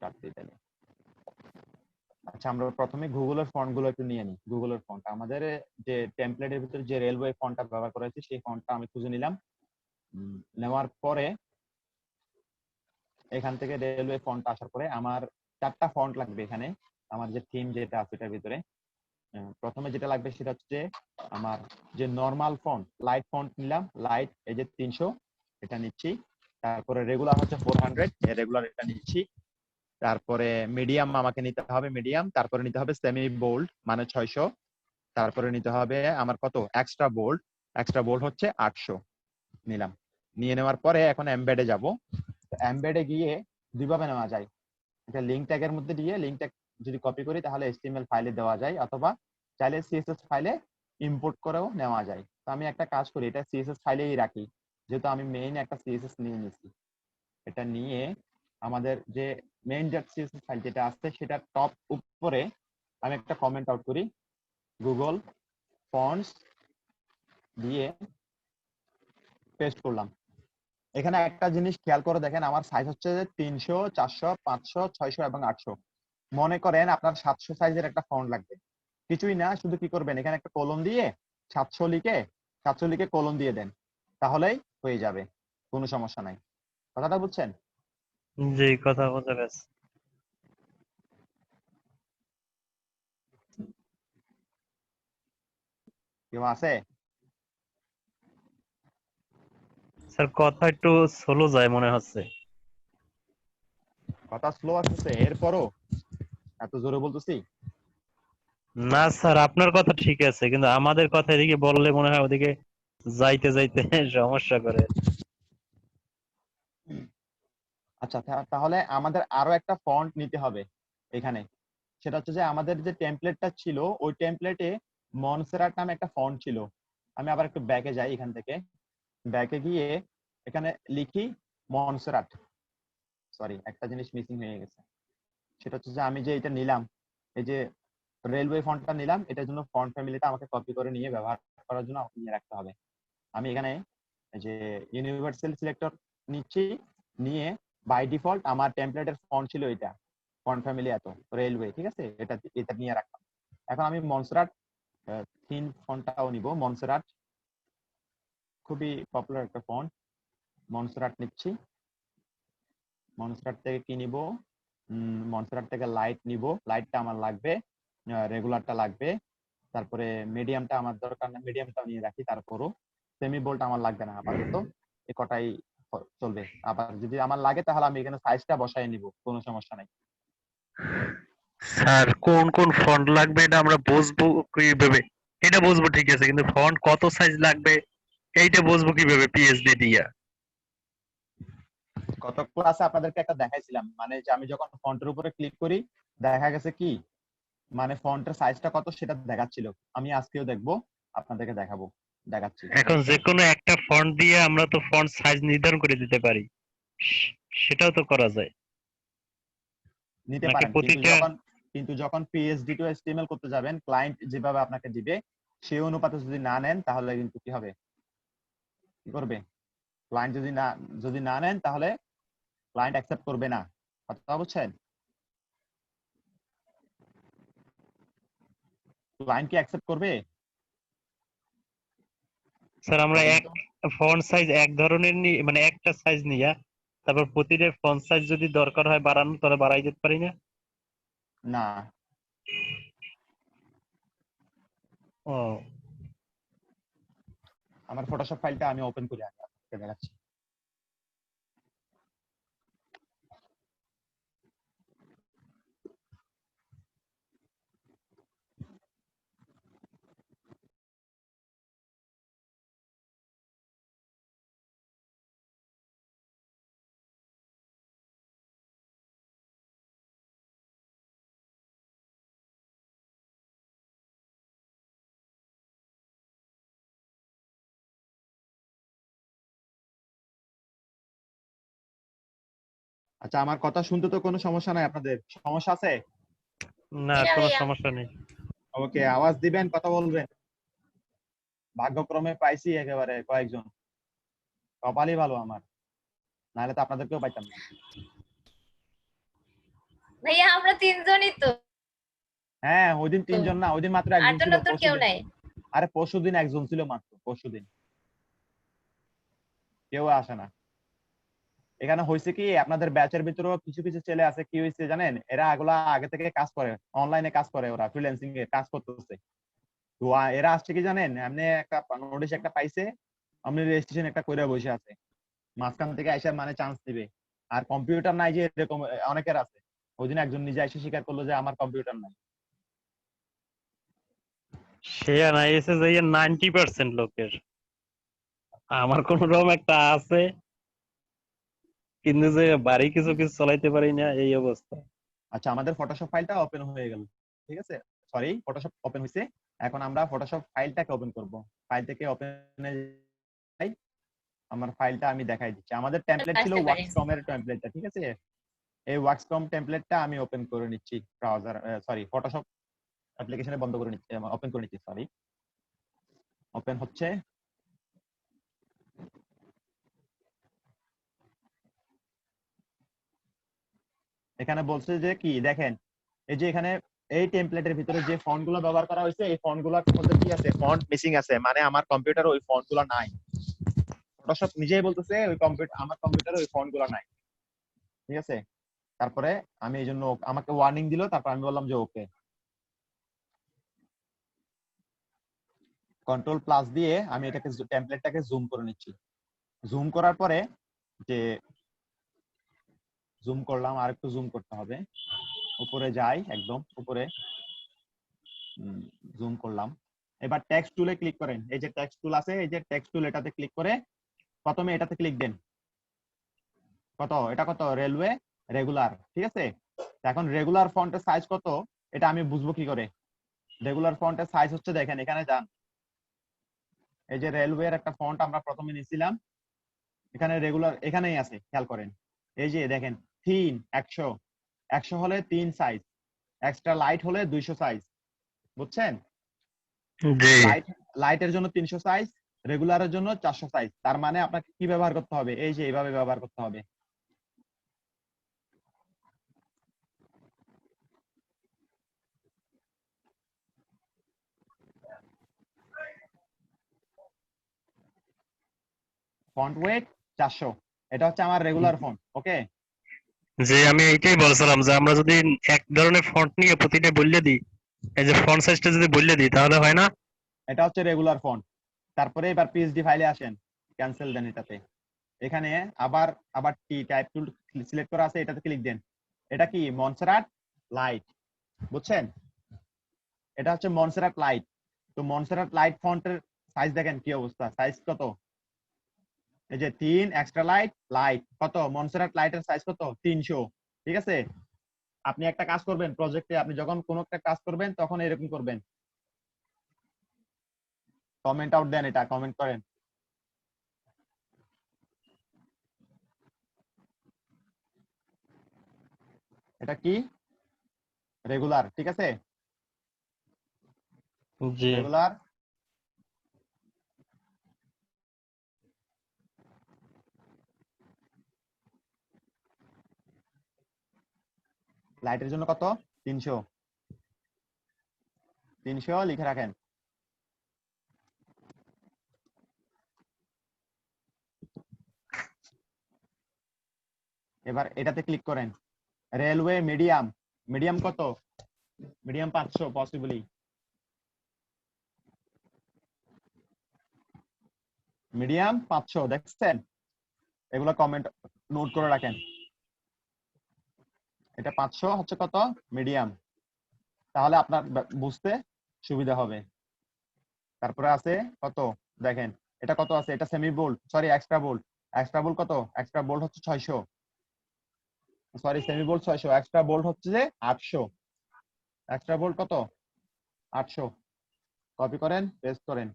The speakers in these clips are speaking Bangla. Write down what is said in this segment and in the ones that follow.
স্টার্ট দিতে। আচ্ছা, আমরা প্রথমে গুগলের ফন্ট গুলো একটু নিয়ে নিই। গুগলের ফন্ট আমাদের যে টেমপ্লেটের ভিতরে যে রেলওয়ে ফন্টটা ব্যবহার করা হয়েছে সেই ফন্টটা আমি খুঁজে নিলাম। নেওয়ার পরে এখান থেকে রেলওয়ে ফন্ট আসার পরে আমার 4টা ফন্ট লাগবে এখানে। আমার যে থিম যেটা আছে এটার ভিতরে প্রথমে যেটা লাগবে সেটা হচ্ছে আমার যে নরমাল ফন্ট, লাইট ফন্ট নিলাম। লাইট এই যে 300 এটা নিচ্ছি। তারপরে রেগুলার হচ্ছে 400, রেগুলার এটা নিচ্ছি। তারপরে মিডিয়াম আমাকে নিতে হবে মিডিয়াম। তারপরে নিতে হবে সেমি বোল্ড মানে 600। তারপরে নিতে হবে আমার কত এক্সট্রা বোল্ড। এক্সট্রা বোল্ড হচ্ছে 800 নিলাম। নিয়ে নেওয়ার পরে এখন এমবেডে যাব। এমবেডে গিয়ে দুইভাবে নেওয়া যায়। এটা লিঙ্ক ট্যাগের মধ্যে দিয়ে লিঙ্ক ট্যাগ যদি কপি করি তাহলে HTML ফাইলে দেওয়া যায়, অথবা চাইলে CSS ফাইলে ইম্পোর্ট করেও নেওয়া যায়। তো আমি একটা কাজ করি, এটা CSS ফাইলেই রাখি, যেহেতু আমি মেইন একটা CSS নিয়ে নিছি। এটা নিয়ে আমাদের যে মেইন CSS ফাইল যেটা আছে সেটা টপ উপরে আমি একটা কমেন্ট আউট করি, গুগল ফন্টস দিয়ে পেস্ট করলাম। এখানে একটা জিনিস খেয়াল করে দেখেন, আমার সাইজ হচ্ছে 300, 400, 500, 600 এবং 800। মনে করেন আপনার 700 সাইজের একটা ফন্ট লাগবে, কিছুই না, শুধু কি করবেন এখানে একটা কলম দিয়ে 700 লিখে কলম দিয়ে দেন, তাহলেই হয়ে যাবে, কোনো সমস্যা নাই। কথাটা বুঝছেন? জি, কথা বোঝা গেছে। কেউ আছে? স্যার কথা একটু স্লো যায় মনে হচ্ছে। কথা স্লো আসতেছে এরপরও এত জোরে বলতেছি? না স্যার, আপনার কথা ঠিক আছে, কিন্তু আমাদের কথা এদিকে বললে মনে হয় ওদিকে যাইতে যাইতে সমস্যা করে। আচ্ছা, তাহলে আমাদের আরো একটা ফন্ট নিতে হবে এখানে। সেটা হচ্ছে যে আমাদের যে টেমপ্লেটটা ছিল ওই টেমপ্লেটে মনসেরাট নামে একটা ফন্ট ছিল। আমি আবার একটু ব্যাকে যাই, এখান থেকে ব্যাকে গিয়ে এখানে লিখি মনসেরাট। সরি, একটা জিনিস মিসিং হয়ে গেছে। সেটা হচ্ছে যে আমি যে এটা নিলাম, এই যে রেলওয়ে ফন্টটা নিলাম, এটার জন্য ফন্ট ফ্যামিলিটা আমাকে কপি করে নিয়ে ব্যবহার করার জন্য আমাকে নিয়ে রাখতে হবে। আমি এখানে যে ইউনিভার্সাল সিলেক্টর নিচ্ছি, নিয়ে বাই ডিফল্ট আমার টেমপ্লেটের ফন্ট ছিল এটা, ফন্ট ফ্যামিলি এত রেলওয়ে, ঠিক আছে, এটা এটা নিয়ে রাখলাম। এখন আমি মনসেরাট থিন ফন্টটাও নিব। মনসেরাট খুবই পপুলার একটা ফন্ট, মনসেরাট নিচ্ছি। মনসেরাট থেকে কি নিব? মনসেরাট থেকে লাইট নিব, লাইটটা আমার লাগবে, রেগুলারটা লাগবে। তারপরে মিডিয়ামটা আমার দরকার না, মিডিয়ামটাও নিয়ে রাখি। তারপরও সেমি বোল্ট আমার লাগবে না আপাতত, এ কটাই চলবে। আবার যদি আমার লাগে তাহলে আমি এখানে সাইজটা বসায় নিব, কোনো সমস্যা নাই। স্যার কোন কোন ফন্ট লাগবে এটা আমরা বুঝবো কিভাবে? এটা বুঝবো ঠিক আছে, কিন্তু ফন্ট কত সাইজ লাগবে এইটা বুঝবো কিভাবে পিএইচডি দিয়া? গত ক্লাসে আপনাদেরকে একটা দেখাইছিলাম, মানে যে আমি যখন ফন্টের উপরে ক্লিক করি দেখা গেছে কি, মানে ফন্টের সাইজটা কত সেটা দেখাচ্ছিল। আমি আজকেও দেখবো, আপনাদেরকে দেখাচ্ছি। এখন যে কোনো একটা ফন্ট দিয়ে আমরা তো ফন্ট সাইজ নির্ধারণ করে দিতে পারি, সেটাও তো করা যায় নিতে নাকি পারেন, প্রতিটা? কিন্তু যখন পিএইচডি টু HTML করতে যাবেন, ক্লায়েন্ট যেভাবে আপনাকে দিবে সেই অনুপাতে যদি না নেন তাহলে কিন্তু কি হবে, কি করবে? ক্লায়েন্ট যদি না নেন তাহলে ক্লায়েন্ট অ্যাকসেপ্ট করবে না। কথা বুঝছেন? ক্লায়েন্ট কি অ্যাকসেপ্ট করবে? স্যার আমরা বলেন এক তো। ফন্ট সাইজ এক ধরনের মানে একটা সাইজ নিয়া তারপর প্রতিটা ফন্ট সাইজ যদি দরকার হয় বাড়ানো তাহলে বাড়াই যেতে পারি না? না, ও আমার ফটোশপ ফাইলটা আমি ওপেন করি, আমি আপনাকে দেখাচ্ছি। আচ্ছা, আমার কথা শুনতে তো কোনো সমস্যা নাই? আপনাদের সমস্যা আছে? না, কোনো সমস্যা নেই। ওকে, আওয়াজ দিবেন, কথা বলবেন। ভাগ্যক্রমে পাইছি একেবারে কয়েকজন, কপালই ভালো আমার, নাহলে তো আপনাদেরকেও পাইতাম না। ভাইয়া আমরা তিনজনই তো, হ্যাঁ ওই দিন তিনজন না, ওই দিন মাত্র আর একজন তো ছিল নতুন কেউ পরশুদিন। নাই। আরে পরশুদিন একজন ছিল মাত্র, পরশুদিন কেউ আসে না। এখানে হয়েছে কি, আপনাদের ব্যাচের ভিতরেও কিছু কিছু ছেলে আছে, কি হয়েছে জানেন, এরা এগুলা আগে থেকে কাজ করে, অনলাইনে কাজ করে, ওরা ফ্রিল্যান্সিং এ কাজ করতেছে। তো এরা আসছে কি জানেন, এমনি একটা নোটিশ একটা পাইছে, আপনি রেজিস্ট্রেশন একটা করে বসে আছে, মাঝখান থেকে এসে মানে চান্স দিবে। আর কম্পিউটার নাই যে এরকম অনেকের আছে। ওই দিন একজন নিজে এসে স্বীকার করলো যে আমার কম্পিউটার নাই। সে এসে যে 90% লোকের, আমার কোন রকম একটা আছে, কিন্তু যে বাড়ি কিছু কিছু চালাইতে পারি না, এই অবস্থা। আচ্ছা, আমাদের ফটোশপ ফাইলটা ওপেন হয়ে গেল, ঠিক আছে, সরি ফটোশপ ওপেন হয়েছে। এখন আমরা ফটোশপ ফাইলটাকে ওপেন করব। ফাইল থেকে ওপেনে যাই, আমার ফাইলটা আমি দেখাই দিচ্ছি। আমাদের টেমপ্লেট ছিল আসতে পারেন। ওয়ার্কস্কম এর টেমপ্লেটটা, ঠিক আছে। এই ওয়ার্কস্কম টেমপ্লেটটা আমি ওপেন করে নিচ্ছি ব্রাউজার, সরি ফটোশপ অ্যাপ্লিকেশনে বন্ধ করে নিচ্ছি, ওপেন করে নিচ্ছি, সরি। ওপেন হচ্ছে। এখানে বলছে যে কি দেখেন, এই যে এখানে এই টেমপ্লেটের ভিতরে যে ফন্ট গুলো ব্যবহার করা হয়েছে, এই ফন্ট গুলোর মধ্যে কি আছে, ফন্ট মিসিং আছে, মানে আমার কম্পিউটারে ওই ফন্ট গুলো নাই। ফটোশপ নিজেই বলতেছে ওই কম্পিউটার, আমার কম্পিউটারে ওই ফন্ট গুলো নাই, ঠিক আছে। তারপরে আমি এই জন্য আমাকে ওয়ার্নিং দিল, তারপর আমি বললাম যে ওকে। কন্ট্রোল প্লাস দিয়ে আমি এটাকে টেমপ্লেটটাকে জুম করে নিচ্ছি। জুম করার পরে যে জুম করলাম, আর একটু জুম করতে হবে, উপরে যাই, একদম উপরে জুম করলাম। এবার টেক্সট টুলে ক্লিক করেন, এই যে টেক্সট টুল আছে, এই যে টেক্সট টুল, এটাতে ক্লিক করে প্রথমে এটাতে ক্লিক দেন। কত এটা, কত রেলওয়ে রেগুলার, ঠিক আছে। এখন রেগুলার ফন্টের সাইজ কত, এটা আমি বুঝবো কি করে? রেগুলার ফন্টের সাইজ হচ্ছে, দেখেন এখানে যান, এই যে রেলওয়ে এর একটা ফন্ট আমরা প্রথমে নিয়েছিলাম, এখানে রেগুলার এখানেই আছে, খেয়াল করেন। এই যে দেখেন থিন 100, 100 হলে 3 সাইজ, এক্সট্রা লাইট হলে 200 সাইজ, বুঝছেন? জি। লাইট লাইটের জন্য 300 সাইজ, রেগুলারের জন্য 400 সাইজ। তার মানে আপনাকে কি ব্যবহার করতে হবে, এই যে এইভাবে ব্যবহার করতে হবে। ফন্ট ওয়েট 400, এটা হচ্ছে আমার রেগুলার ফন্ট, ওকে। যে আমি এইটাই বলছিলাম যে আমরা যদি এক ধরনের ফন্ট নিয়ে প্রতিটা বললে দিই, এই যে ফন্ট সাইজটা যদি বললে দিই, তাহলে হয় না? এটা হচ্ছে রেগুলার ফন্ট। তারপরে এবার পিএইচডি ফাইলে আসেন, ক্যান্সেল দেন এটাতে। এখানে আবার আবার টি টাইপ টুল সিলেক্ট করা আছে, এটাতে ক্লিক দেন। এটা কি মনসেরাট লাইট, বুঝছেন? এটা হচ্ছে মনসেরাট লাইট। তো মনসেরাট লাইট ফন্টের সাইজ দেখেন কি অবস্থা, সাইজ কত, এই যে 3 এক্সট্রা লাইট লাইট কত, মনসেরাট লাইটের সাইজ কত 300, ঠিক আছে। আপনি একটা কাজ করবেন প্রজেক্টে, আপনি যখন কোনো একটা কাজ করবেন তখন এরকম করবেন, কমেন্ট আউট দেন, এটা কমেন্ট করেন। এটা কি রেগুলার, ঠিক আছে, জি। রেগুলার। লাইটের জন্য কত 300, 300 লিখে রাখেন। এবার এটাতে ক্লিক করেন। রেলওয়ে মিডিয়াম, মিডিয়াম কত, মিডিয়াম 500 পসিবলি, মিডিয়াম 500, দেখছেন? এগুলো কমেন্ট নোট করে রাখেন। এটা 500 হচ্ছে কত মিডিয়াম, তাহলে আপনার বুঝতে সুবিধা হবে। তারপরে আছে কত, দেখেন এটা কত আছে, এটা semi bold, sorry extra bold, extra bold কত, এক্সট্রা বোল্ড হচ্ছে 600, sorry semi bold 600, extra bold হচ্ছে যে 800, এক্সট্রা বোল্ড কত 800। কপি করেন, পেস্ট করেন।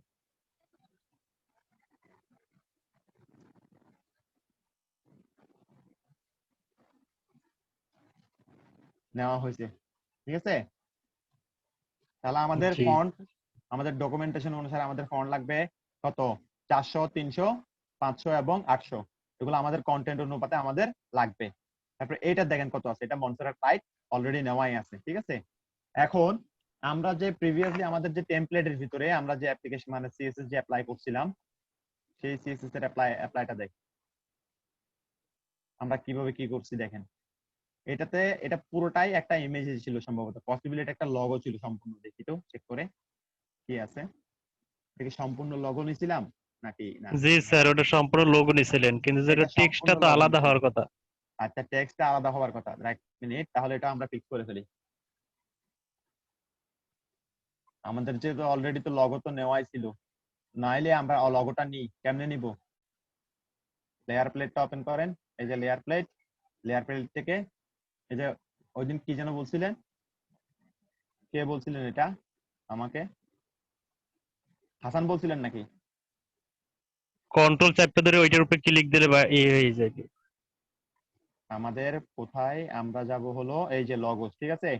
নেওয়া হয়েছে, ঠিক আছে। তাহলে আমাদের জি। ফন্ট, আমাদের ডকুমেন্টেশন অনুসারে আমাদের ফন্ট লাগবে কত 400, 300, 500 এবং 800, এগুলো আমাদের কন্টেন্ট অনুপাতে আমাদের লাগবে। তারপরে এটা দেখেন কত আছে, এটা মনসেরাট লাইট অলরেডি নেওয়াই আছে, ঠিক আছে। এখন আমরা যে প্রিভিয়াসলি আমাদের যে টেমপ্লেটের ভিতরে আমরা যে অ্যাপ্লিকেশন মানে সিএসএস যে অ্যাপ্লাই করছিলাম, সেই সিএসএস এর অ্যাপ্লাইটা দেখ আমরা কিভাবে কি করছি দেখেন। এটাতে এটা পুরোটাই একটা ইমেজ ছিল সম্ভবত, পসিবলি এটা একটা লগো ছিল সম্পূর্ণ। দেখি তো চেক করে কি আছে, এটা কি সম্পূর্ণ লগো নিছিলাম নাকি না? জি স্যার, ওটা সম্পূর্ণ লোগো নিছিলেন, কিন্তু যেটা এটা টেক্সটটা সম্পূর্ণ তো লগো আলাদা নিছিলাম। হওয়ার কথা। আচ্ছা, টেক্সটটা আলাদা হওয়ার কথা, রাইট মিনিট, তাহলে এটা আমরা ফিক্স করে ফেলি। আমাদের যেহেতু অলরেডি তো লগো তো নেওয়াই ছিল, নাইলে আমরা লগোটা নিই, কেমনে নিব? লেয়ার প্লেটটা ওপেন করেন, এই যে লেয়ার প্লেট, লেয়ার প্লেট থেকে এই যে ওই দিন কি যেন বলছিলেন, কে বলছিলেন এটা আমাকে? হাসান বলছিলেন নাকি? কন্ট্রোল চাপতে ধরে ওইটার উপরে ক্লিক দিলে বা হয়ে যাবে। আমাদের কোথায় আমরা যাব হলো এই যে লগোস, ঠিক আছে।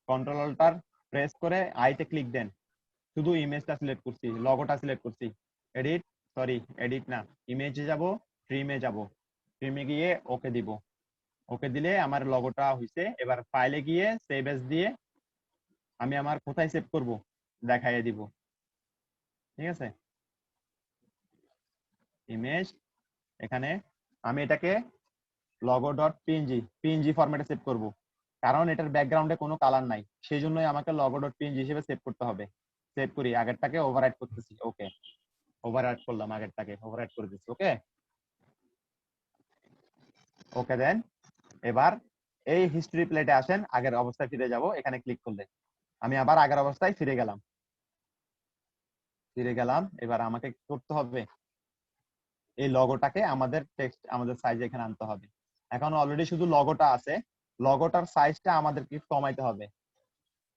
কন্ট্রোল অল্টার প্রেস করে আইতে ক্লিক দেন, শুধু ইমেজটা সিলেক্ট করছি, লগোটা সিলেক্ট করছি। এডিট, সরি এডিট না, ইমেজে যাব, ট্রিমে যাব, ট্রিমে গিয়ে ওকে দিব। ওকে দিলে আমার লগোটা হইছে। এবার ফাইলে গিয়ে সেভ এস দিয়ে আমি আমার কোথায় সেভ করব দেখাইয়ে দিব, ঠিক আছে। ইমেজ, এখানে আমি এটাকে লগো ডট পিএনজি ফরম্যাটে সেভ করব, কারণ এটার ব্যাকগ্রাউন্ডে কোনো কালার নাই, সেই জন্যই আমাকে লগো ডট পিএনজি হিসেবে সেভ করতে হবে। সেভ করি, আগেরটাকে ওভাররাইট করতেছি, ওকে ওভাররাইট করলাম, আগেরটাকে ওভাররাইট করে দিচ্ছি, ওকে ওকে দেন। এবার এই হিস্ট্রি প্লেটে আসেন, আগের অবস্থায় ফিরে যাব, এখানে ক্লিক করলে আমি আবার আগের অবস্থায় ফিরে গেলাম। এবার আমাকে কি করতে হবে, এই লগোটাকে আমাদের টেক্সট আমাদের সাইজে এখানে আনতে হবে। এখন অলরেডি শুধু লগোটা আছে, লগোটার সাইজটা আমাদেরকে কমাইতে হবে।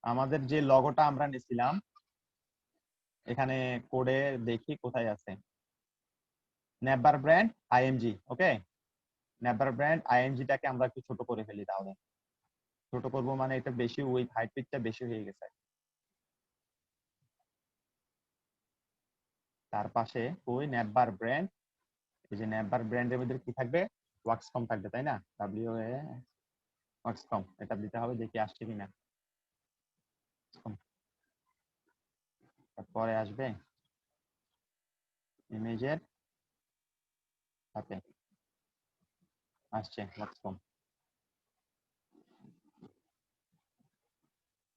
আমাদের যে লগোটা আমরা নিছিলাম, এখানে কোডে দেখি কোথায় আছে, নেভার ব্র্যান্ড আইএমজি, ওকে। নেভার ব্র্যান্ড আইএমজিটাকে আমরা একটু ছোট করে ফেলি তাহলে। ছোট করব মানে এটা বেশি, ওই হাইট পিচটা বেশি হয়ে গেছে। তার পাশে ওই নেভার ব্র্যান্ড, এই যে নেভার ব্র্যান্ডের মধ্যে কি থাকবে, ওয়ার্কসকম থাকবে, তাই না? ডাব্লিউ এ ওয়ার্কসকম, এটা দিতে হবে, দেখি আসছে কিনা। তারপরে আসবে ইমেজের সাথে, আসছে ওয়ার্কসকম।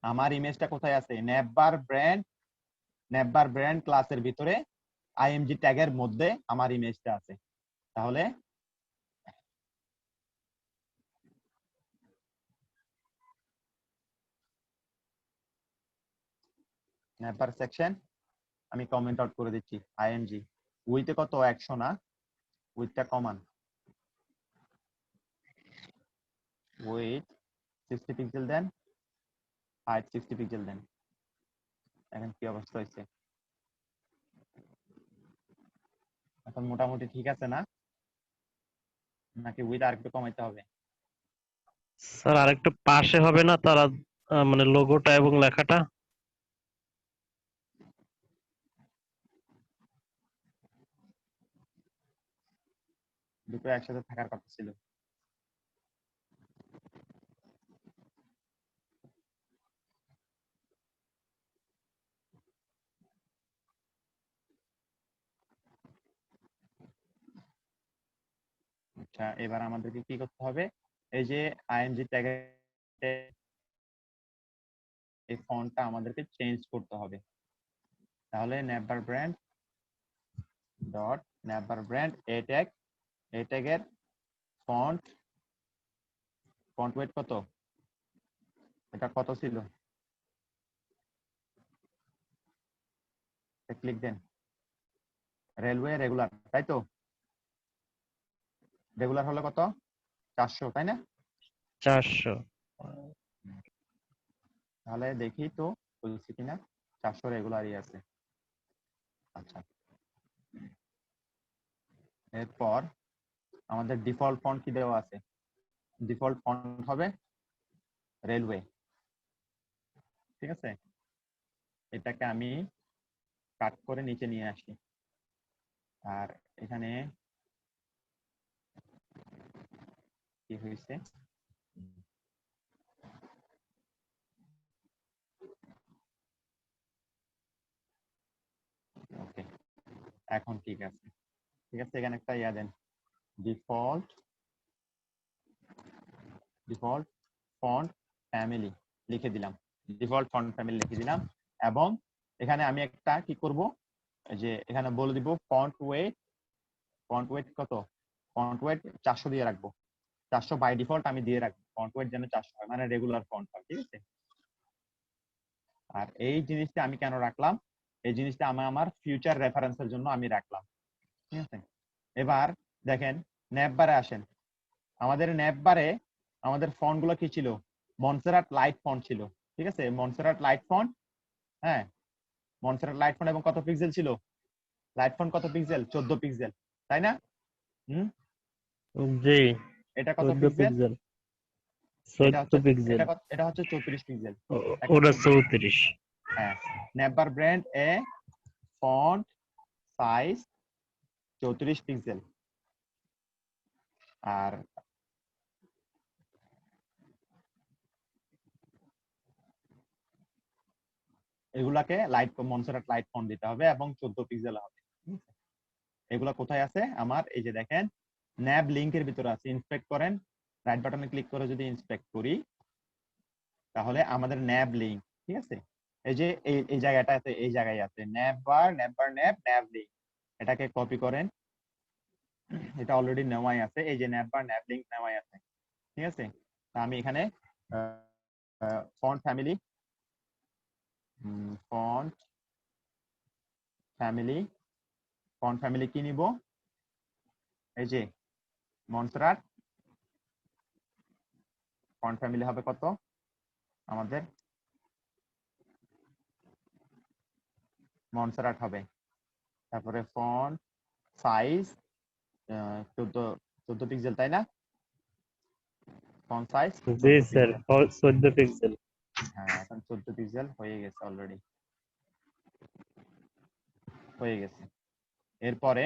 আমার ইমেজটা কোথায় আছে, নেভার ব্র্যান্ড ক্লাসের ভিতরে আইএমজি ট্যাগের মধ্যে আমার ইমেজটা আছে। তাহলে নেভার সেকশন আমি কমেন্ট আউট করে দিচ্ছি, আইএমজি উইথে কত 100 না, উইথটা কমান, উইথ 60 পিক্সেল দেন, হাইট 60 পিক্সেল দেন। এখন কি অবস্থা হয়েছে, এখন মোটামুটি ঠিক আছে না, নাকি উইথ আর একটু কমাইতে হবে? স্যার আরেকটু পাশে হবে না তারা, মানে লোগোটা এবং লেখাটা? দুটো একসাথে থাকার কথা ছিল। আচ্ছা, এবার আমাদেরকে কি করতে হবে, এই যে আইএমজি ট্যাগের এই ফন্টটা আমাদেরকে চেঞ্জ করতে হবে। তাহলে navbar brand dot navbar brand a ট্যাগের ফন্ট ফন্ট ওয়েট কত, এটা কত ছিল, ক্লিক দেন। রেলওয়ে রেগুলার, তাই তো? রেগুলার হলো কত, 400, তাই না? 400। তাহলে দেখি তো বলছি কিনা, 400 রেগুলারই আছে। আচ্ছা, এরপর আমাদের ডিফল্ট ফন্ট কি দেওয়া আছে, ডিফল্ট ফন্ট হবে রেলওয়ে, ঠিক আছে। এটাকে আমি কাট করে নিচে নিয়ে আসি, আর এখানে কি হয়েছে, এখন ঠিক আছে, ঠিক আছে। এখানে একটা ইয়া দেন, ডিফল্ট ফন্ট ফ্যামিলি লিখে দিলাম, ডিফল্ট ফন্ট ফ্যামিলি লিখে দিলাম। এবং এখানে আমি একটা কি করব, যে এখানে বলে দিব ফন্ট ওয়েট কত, ফন্ট ওয়েট 400 দিয়ে রাখবো, 400 বাই ডিফল্ট আমি দিয়ে রাখবো, ফন্ট ওয়েট যেন 400 হয়, মানে রেগুলার ফন্ট হয়, ঠিক আছে। আর এই জিনিসটা আমি কেন রাখলাম, এই জিনিসটা আমি আমার ফিউচার রেফারেন্সের জন্য আমি রাখলাম, ঠিক আছে। এবার দেখেন ন্যাপ বারে আসেন, আমাদের ন্যাপ বারে আমাদের ফন্ট গুলো কি ছিল, মনসেরাট লাইট ফন্ট ছিল, ঠিক আছে, মনসেরাট লাইট ফন্ট। হ্যাঁ, মনসেরাট লাইট ফন্ট, এবং কত পিক্সেল ছিল, লাইট ফন্ট কত পিক্সেল, 14 পিক্সেল, তাই না? হুম, জি, এটা কত 14 পিক্সেল, পিক্সেল, এটা হচ্ছে 14 পিক্সেল, এটা হচ্ছে 34 পিক্সেল, ওটা 34। হ্যাঁ। নেভার ব্র্যান্ড এ ফন্ট সাইজ 34 পিক্সেল। আর এগুলাকে লাইট মনসেরাট লাইট ফন্ট দিতে হবে এবং 14 পিক্সেল হবে। এগুলা কোথায় আছে আমার, এই যে দেখেন ন্যাব লিংকের ভিতরে আছে, ইন্সপেক্ট করেন, রাইট বাটনে ক্লিক করে যদি ইন্সপেক্ট করি তাহলে আমাদের ন্যাব লিংক, ঠিক আছে, এই যে এই জায়গাটা আছে, এই জায়গায় আছে ন্যাব লিংক, এটাকে কপি করেন, এটা অলরেডি নেওয়াই আছে, এই যে ন্যাব লিংক নেওয়াই আছে, ঠিক আছে। আমি এখানে ফন্ট ফ্যামিলি ফন্ট ফ্যামিলি কি নিব, এই যে মনসেরাট ফন্ট ফ্যামিলি হবে কত আমাদের, মনসেরাট হবে। তারপরে ফন্ট সাইজ 14 পিক্সেল, তাই না? ফন্ট সাইজ জি 14 স্যার, পিক্সেল। 14 পিক্সেল। হ্যাঁ, এখন 14 পিক্সেল হয়ে গেছে, অলরেডি হয়ে গেছে। এরপরে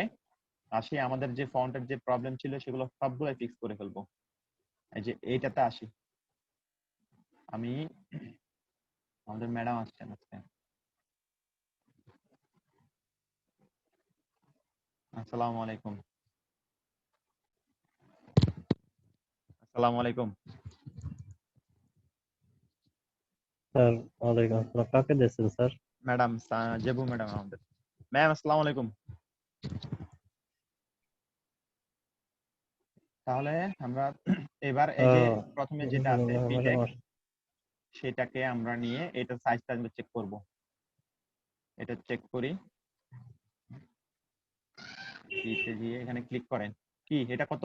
আসি আমাদের যে ফন্টের যে প্রবলেম ছিল সেগুলো সবগুলো ফিক্স করে ফেলবো। এই যে এইটাতে আসি, আমি আমাদের ম্যাডাম আসছেন আজকে। আসসালামু আলাইকুম। আসসালামু আলাইকুম স্যার ওয়ালাইকুম আসসালাম, কাকে দিয়েছেন স্যার? ম্যাডাম, জেবু ম্যাডাম আমাদের। ম্যাম আসসালামু আলাইকুম। তাহলে আমরা এবার এই যে প্রথমে যেটা আছে পিটেক, সেটাকে আমরা নিয়ে এটার সাইজটা আমরা চেক করব। এটা চেক করি, পিতে গিয়ে এখানে ক্লিক করেন, কি এটা কত,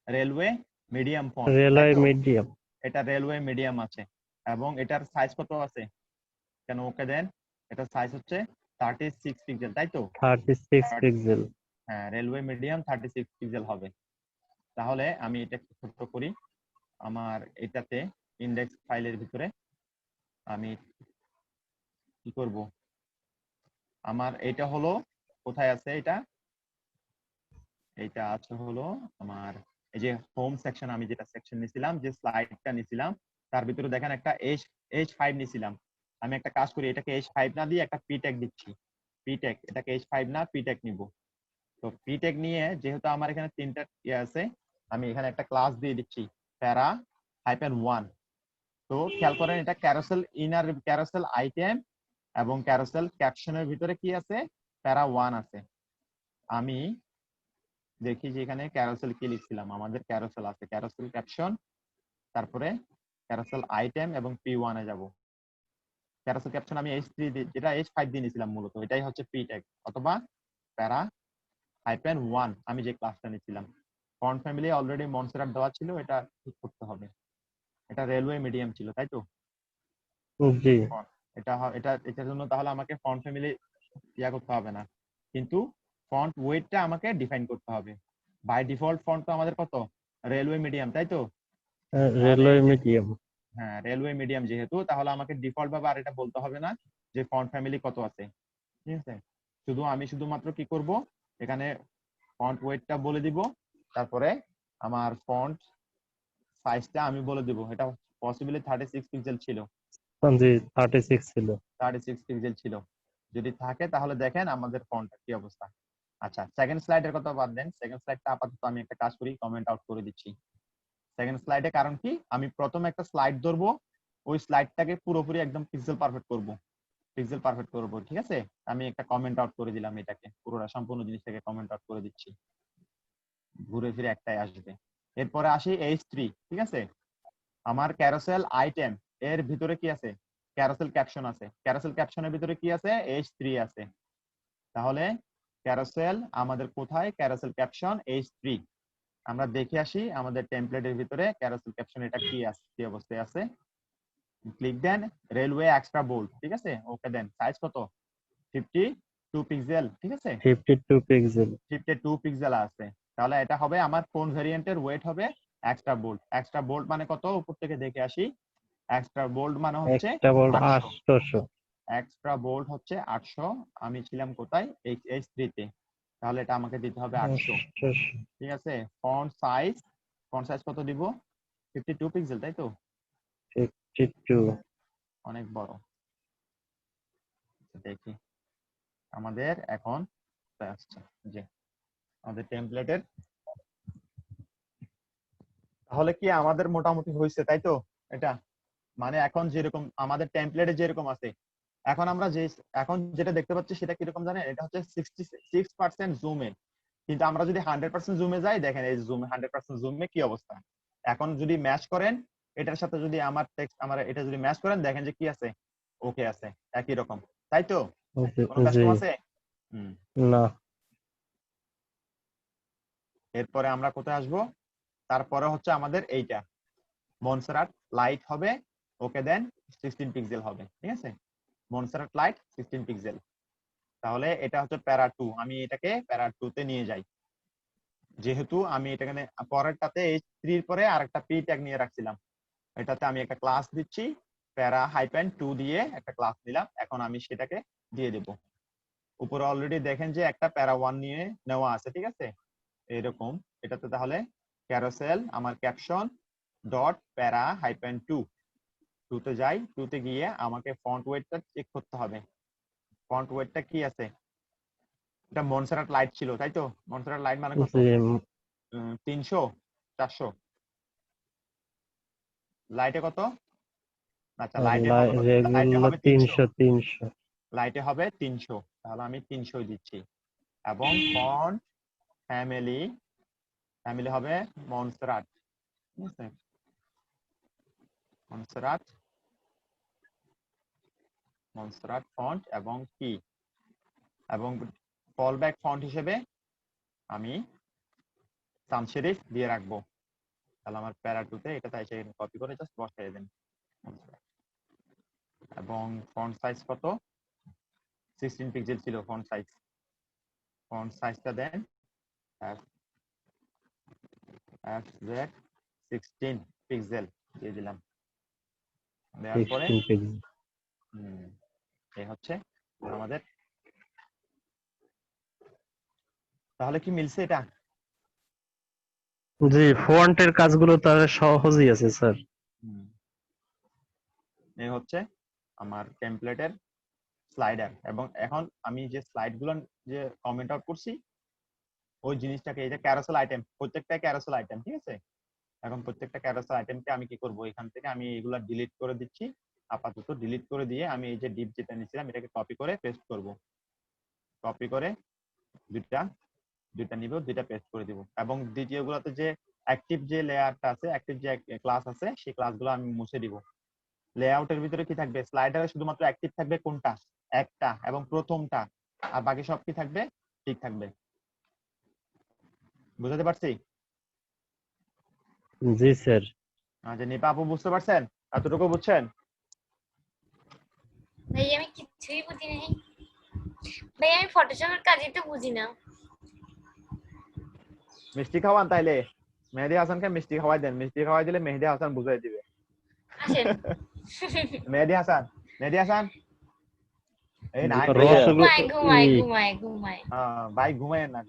রেলওয়ে মিডিয়াম ফন্ট, তাই রেলওয়ে তো? মিডিয়াম। এটা রেলওয়ে মিডিয়াম আছে এবং এটার সাইজ কত আছে, কেন ওকে দেন, এটার সাইজ হচ্ছে 36 পিক্সেল, তাই তো? 36 পিক্সেল। হ্যাঁ, রেলওয়ে মিডিয়াম 36 পিক্সেল হবে। তাহলে আমি এটা ছোট করি, আমার এটাতে ইন্ডেক্স ফাইলের ভিতরে আমি কি করব, আমার এটা হলো কোথায় আছে, এটা আছে হলো আমার এই যে হোম সেকশন, আমি যেটা সেকশন নিছিলাম, যে স্লাইডটা নিছিলাম, তার ভিতরে দেখেন একটা H5 নিছিলাম। আমি একটা কাজ করি, এটাকে H5 না দিয়ে একটা পিটেক দিচ্ছি, পিটেক, এটাকে H5 না পিটেক নিব। তো পিটেক নিয়ে যেহেতু আমার এখানে তিনটা ইয়ে আছে, আমি এখানে একটা ক্লাস দিয়ে দিচ্ছি প্যারা -1। তো খেয়াল করেন এটা ক্যারোসেল আইটেম এবং ক্যারোসেল ক্যাপশনের ভিতরে কি আছে, প্যারা 1 আছে। আমি দেখি যে এখানে ক্যারোসেল কি লিখছিলাম, আমাদের ক্যারোসেল আছে, ক্যারোসেল ক্যাপশন, তারপরে ক্যারোসেল আইটেম এবং P1 এ যাব। ক্যারোসেল ক্যাপশন আমি H3 যেটা H5 দিয়ে নিয়েছিলাম মূলত, এটাই হচ্ছে পি ট্যাগ অথবা প্যারা -1, আমি যে ক্লাসটা নিয়েছিলাম। ফন্ট ফ্যামিলি অলরেডি মনসেরাট দেওয়া ছিল, এটা ঠিক করতে হবে। এটা রেলওয়ে মিডিয়াম ছিল, তাই তো? জি এটার জন্য তাহলে আমাকে ফন্ট ফ্যামিলি ইয়া করতে হবে না, কিন্তু ফন্ট ওয়েটটা আমাকে ডিফাইন করতে হবে। বাই ডিফল্ট ফন্ট তো আমাদের কত, রেলওয়ে মিডিয়াম, তাই তো? তাহলে রেলওয়ে এই যে মিডিয়াম। হ্যাঁ, রেলওয়ে মিডিয়াম যেহেতু, তাহলে আমাকে ডিফল্ট ভাবে আর এটা বলতে হবে না যে ফন্ট ফ্যামিলি কত আছে, ঠিক আছে। আমি শুধুমাত্র কি করব, এখানে ফন্ট ওয়েটটা বলে দিব, তারপরে আমার ফন্ট সাইজটা আমি বলে দিব, এটা পসিবলি 36 পিক্সেল ছিল, জি 36 ছিল। 36 পিক্সেল ছিল। যদি থাকে তাহলে দেখেন আমাদের ফন্টের কি অবস্থা। আচ্ছা, সেকেন্ড স্লাইডের কথা বাদ দেন, সেকেন্ড স্লাইডটা আপাতত আমি একটা কাজ করি, কমেন্ট আউট করে দিচ্ছি। সেকেন্ড স্লাইডে কারণ কি, আমি প্রথমে একটা স্লাইড ধরবো, ওই স্লাইডটাকে পুরোপুরি একদম পিক্সেল পারফেক্ট করব, পিক্সেল পারফেক্ট করব, ঠিক আছে? আমি একটা কমেন্ট আউট করে দিলাম, এটাকে পুরোটা সম্পূর্ণ জিনিসটাকে কমেন্ট আউট করে দিচ্ছি, ঘুরে ফিরে একটাই আসবে। এরপরে আসি H3, ঠিক আছে? আমার ক্যারোসেল আইটেম এর ভিতরে কি আছে? ক্যারোসেল ক্যাপশন আছে। ক্যারোসেল ক্যাপশনের ভিতরে কি আছে? H3 আছে। তাহলে ক্যারোসেল আমাদের কোথায়? Carousel caption H3। আমরা দেখে আসি আমাদের টেমপ্লেটের ভিতরে ক্যারোসেল ক্যাপশন এটা কি আছে, কি অবস্থায় আছে। ক্লিক দেন, রেলওয়ে এক্সট্রা বোল্ড, ঠিক আছে? ওকে দেন, সাইজ কত? 52 পিক্সেল, ঠিক আছে? 52 পিক্সেল। 52 পিক্সেল আছে। তাহলে এটা হবে আমার কোন ভেরিয়েন্টের ওয়েট হবে? Extra bold. এক্সট্রা বোল্ড মানে কত? উপর থেকে দেখে আসি। এক্সট্রা বোল্ড মানে হচ্ছে একটা বল 800। 800। এক্সট্রা বোল্ড হচ্ছে 800। আমি ছিলাম কোথায়? H3 তে। তাহলে এটা আমাকে দিতে হবে 800, 800 ঠিক আছে? ফন্ট সাইজ কত দিব? 52 পিক্সেল, তাই তো? 52 অনেক বড়। দেখি আমাদের এখন আসছে যে আমাদের টেমপ্লেটের, তাহলে কি আমাদের মোটামুটি হয়েছে, তাই তো? এটা মানে এখন যেরকম আমাদের টেমপ্লেটে যেরকম আছে, এখন আমরা এখন যেটা দেখতে পাচ্ছি সেটা কিরকম জানেন? এটা হচ্ছে 66% জুমে, কিন্তু আমরা যদি 100% জুমে যাই, দেখেন এই জুম 100% জুমে কি অবস্থা। এখন যদি ম্যাচ করেন এটার সাথে, যদি আমার টেক্সট আমার এটা যদি ম্যাচ করেন, দেখেন যে কি আছে? ওকে আছে, একই রকম, তাই তো? কোনো জি কাস্টম আছে? না। এরপরে আমরা কোথায় আসবো? তারপরে হচ্ছে আমাদের এইটা মনসেরাট লাইট হবে, ওকে দেন 16 পিক্সেল হবে, ঠিক আছে? মনসেরাট লাইট 16 পিক্সেল। তাহলে এটা হচ্ছে প্যারা 2, আমি এটাকে প্যারা 2 তে নিয়ে যাই, যেহেতু আমি এটাকে পরেরটাতে H3 এর পরে আরেকটা পি ট্যাগ নিয়ে রাখছিলাম। এটাতে আমি একটা ক্লাস দিচ্ছি, প্যারা -2 দিয়ে একটা ক্লাস নিলাম, এখন আমি সেটাকে দিয়ে দেব। উপরে অলরেডি দেখেন যে একটা প্যারা 1 নিয়ে নেওয়া আছে, ঠিক আছে? এরকম এটাতে তাহলে ক্যারোসেল আমার ক্যাপশন ডট প্যারা -2 তে যাই, 2 তে গিয়ে আমাকে ফন্ট ওয়েটটা চেক করতে হবে। ফন্ট ওয়েটটা কি আছে? এটা মনসেরাট লাইট ছিল, তাই তো? মনসেরাট লাইট মানে কত? 300, 400? লাইটে কত? আচ্ছা, লাইটে হবে রেগুলার 300। 300। লাইটে হবে 300, তাহলে আমি 300 দিচ্ছি। এবং ফন্ট ফ্যামিলি হবে মনসেরাট, ঠিক আছে? মনসেরাট ফন্ট এবং কি, এবং ফলব্যাক ফন্ট হিসেবে আমি সানস সেরিফ দিয়ে রাখবো। তাহলে আমার প্যারা 2 তে এটা এসে কপি করে জাস্ট বসাই দেন। এবং ফন্ট সাইজ কত? 16 পিক্সেল ছিল ফন্ট সাইজ। ফন্ট সাইজটা দেন FZ 16 পিক্সেল দিয়ে দিলাম। দেওয়ার পরে 16 পিক্সেল। এই হচ্ছে আমাদের। তাহলে কি মিলছে এটা? জি, ফন্টের কাজগুলো তাহলে সহজই আছে স্যার। এই হচ্ছে আমার টেমপ্লেটের স্লাইডার। এবং এখন আমি যে স্লাইডগুলো যে কমেন্ট আউট করছি, ওই জিনিসটাকে, এই যে ক্যারোসেল আইটেম, প্রত্যেকটা ক্যারোসেল আইটেম, ঠিক আছে? এখন প্রত্যেকটা ক্যারোসেল আইটেমকে আমি কি করব? এখান থেকে আমি এগুলা ডিলিট করে দিচ্ছি, আপাতত ডিলিট করে দিয়ে আমি এই যে ডিপ যেটা নিয়েছিলাম এটাকে কপি করে পেস্ট করব। কপি করে দুইটা নিব, দুইটা পেস্ট করে দিব। এবং দ্বিতীয়গুলোতে যে অ্যাক্টিভ যে লেয়ারটা আছে, অ্যাক্টিভ যে ক্লাস আছে, সেই ক্লাসগুলো আমি মুছে দিব। লেআউটের ভিতরে কি থাকবে? স্লাইডারে শুধুমাত্র অ্যাক্টিভ থাকবে কোনটা? একটা, এবং প্রথমটা। আর বাকি সব কি থাকবে? ঠিক থাকবে। বুঝতে পারছি? জি স্যার। আচ্ছা, নিপা আপু বুঝতে পারছেন? এতটুকু বুঝছেন? ভাই আমি কিছুই বুঝি নাই ভাই, আমি ফটোশপের কাজই তো বুঝি না। মিষ্টি খাওয়ান তাইলে, মেহেদি হাসানকে মিষ্টি খাওয়াই দেন, মিষ্টি খাওয়াই দিলে মেহেদি হাসান বুঝাই দিবে। আসেন। মেহেদি হাসান এই নাই ঘুমায় ঘুমায় ঘুমায় ঘুমায়। ভাই ঘুমায় না।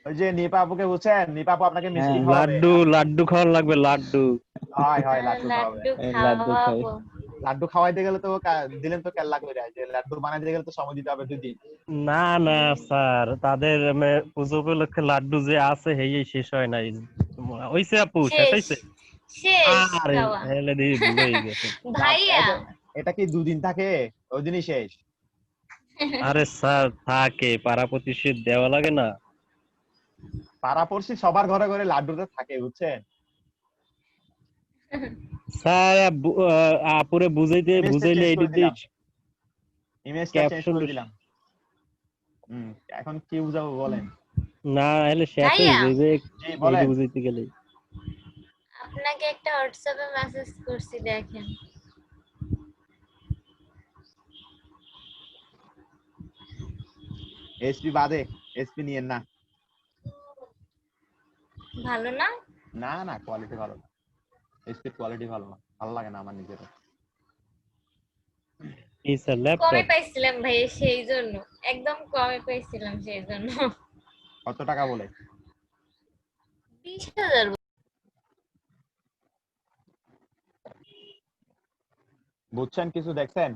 ওই যে নিপা আপুকে বুঝছেন? নিপা আপু আপনাকে মিষ্টি খাওয়াবে। লাড্ডু খাওয়ার লাগবে, লাড্ডু। হয় লাড্ডু খাওয়াবে। লাড্ডু খাওয়াবো। লাড্ডু খাওয়াইতে গেলে তো দিলেন তো কেল্লা করে, যে লাড্ডু বানাইতে গেলে তো সময় দিতে হবে 2 দিন। না না স্যার, তাদের পুজো উপলক্ষে লাড্ডু যে আছে হেই শেষ হয় নাই। হইছে আপু, শেষ শেষ হইছে? শেষ আরে খাওয়া। হেলে দি ভুলে গেছে। ভাইয়া এটা কি 2 দিন থাকে? ওই দিনই শেষ? আরে স্যার থাকে, পাড়া প্রতিবেশী দেওয়া লাগে না? পাড়াপড়শি সবার ঘরে ঘরে লাড্ডুটা থাকে, বুঝছেন? স্যার আপুরে ইমেজটা বুঝাইলে চেঞ্জ করে এডিট দিলাম, দিস ইমেজটা চেঞ্জ ক্যাপশন। করে দিলাম। এখন কি বুঝাবো বলেন? না এলে শেষ হয়ে ভাইয়া যাবে জি এইটা বলেন। বুঝাইতে গেলে। আপনাকে একটা হোয়াটসঅ্যাপে মেসেজ করছি, দেখেন। এসপি বাদে, এসপি নিয়েন না। ভালো না? না না, কোয়ালিটি ভালো না, এসপির কোয়ালিটি ভালো না, ভালো লাগে না আমার নিজের। এই স্যার কমে ল্যাপটপ। পাইছিলাম ভাই, সেই জন্য একদম কমে পাইছিলাম, সেই জন্য। কত টাকা বলে? 20,000। বুঝছেন, কিছু দেখছেন?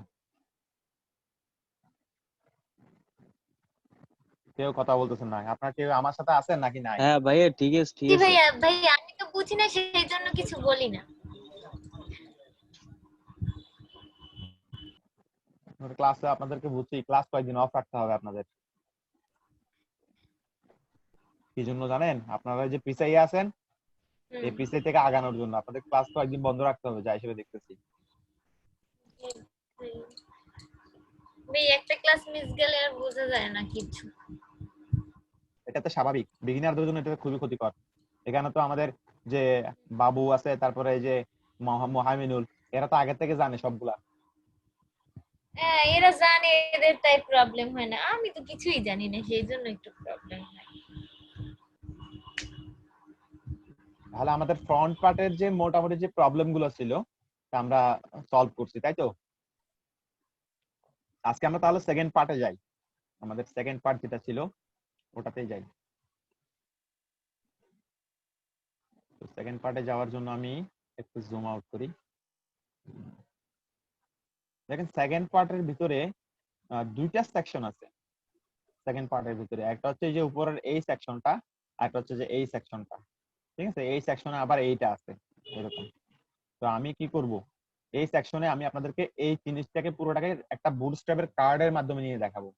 কেউ কথা বলতেছেন না। আপনার কেউ আমার সাথে আছেন নাকি নাই? হ্যাঁ ভাইয়া, ঠিক আছে ঠিক জি আছে। ভাইয়া, ভাইয়া আমি তো বুঝি না, সেই জন্য কিছু বলি না। ক্লাসে আপনাদেরকে বুঝছি, ক্লাস কয়েকদিন অফ রাখতে হবে আপনাদের। কি জন্য জানেন? আপনারা যে পিছাইয়ে আছেন, এই হুম। পিছাই থেকে আগানোর জন্য আপনাদের ক্লাস কয়েকদিন বন্ধ রাখতে হবে, যা হিসেবে দেখতেছি। ভাই একটা ক্লাস মিস গেলে আর বোঝা যায় না কিছু। এটা তো স্বাভাবিক, বিগিনারদের জন্য এটা খুবই ক্ষতিকর। এখানে তো আমাদের যে বাবু আছে, তারপরে এই যে মোহামিনুল, এরা তো আগে থেকে জানে সবগুলা। হ্যাঁ, এরা জানে, এদের তাই প্রবলেম হয় না। আমি তো কিছুই জানি না, সেই জন্য একটু প্রবলেম হয়। তাহলে আমাদের ফ্রন্ট পার্টের যে মোটামুটি যে প্রবলেম গুলো ছিল, তা আমরা সলভ করছি, তাই তো? আজকে আমরা তাহলে সেকেন্ড পার্টে যাই। আমাদের সেকেন্ড পার্ট যেটা ছিল ওটাতেই যাই। তো সেকেন্ড পার্টে যাওয়ার জন্য আমি একটু জুম আউট করি। দেখেন, সেকেন্ড পার্টের ভিতরে 2টা সেকশন আছে। সেকেন্ড পার্টের ভিতরে একটা হচ্ছে এই যে উপরের এই সেকশনটা, আর একটা হচ্ছে যে এই সেকশনটা। ঠিক আছে, এই সেকশনে আবার এইটা আছে এরকম। তো আমি কি করব, এই সেকশনে আমি আপনাদেরকে এই জিনিসটাকে পুরোটাকে একটা বুটস্ট্র্যাপের কার্ডের মাধ্যমে নিয়ে দেখাবো।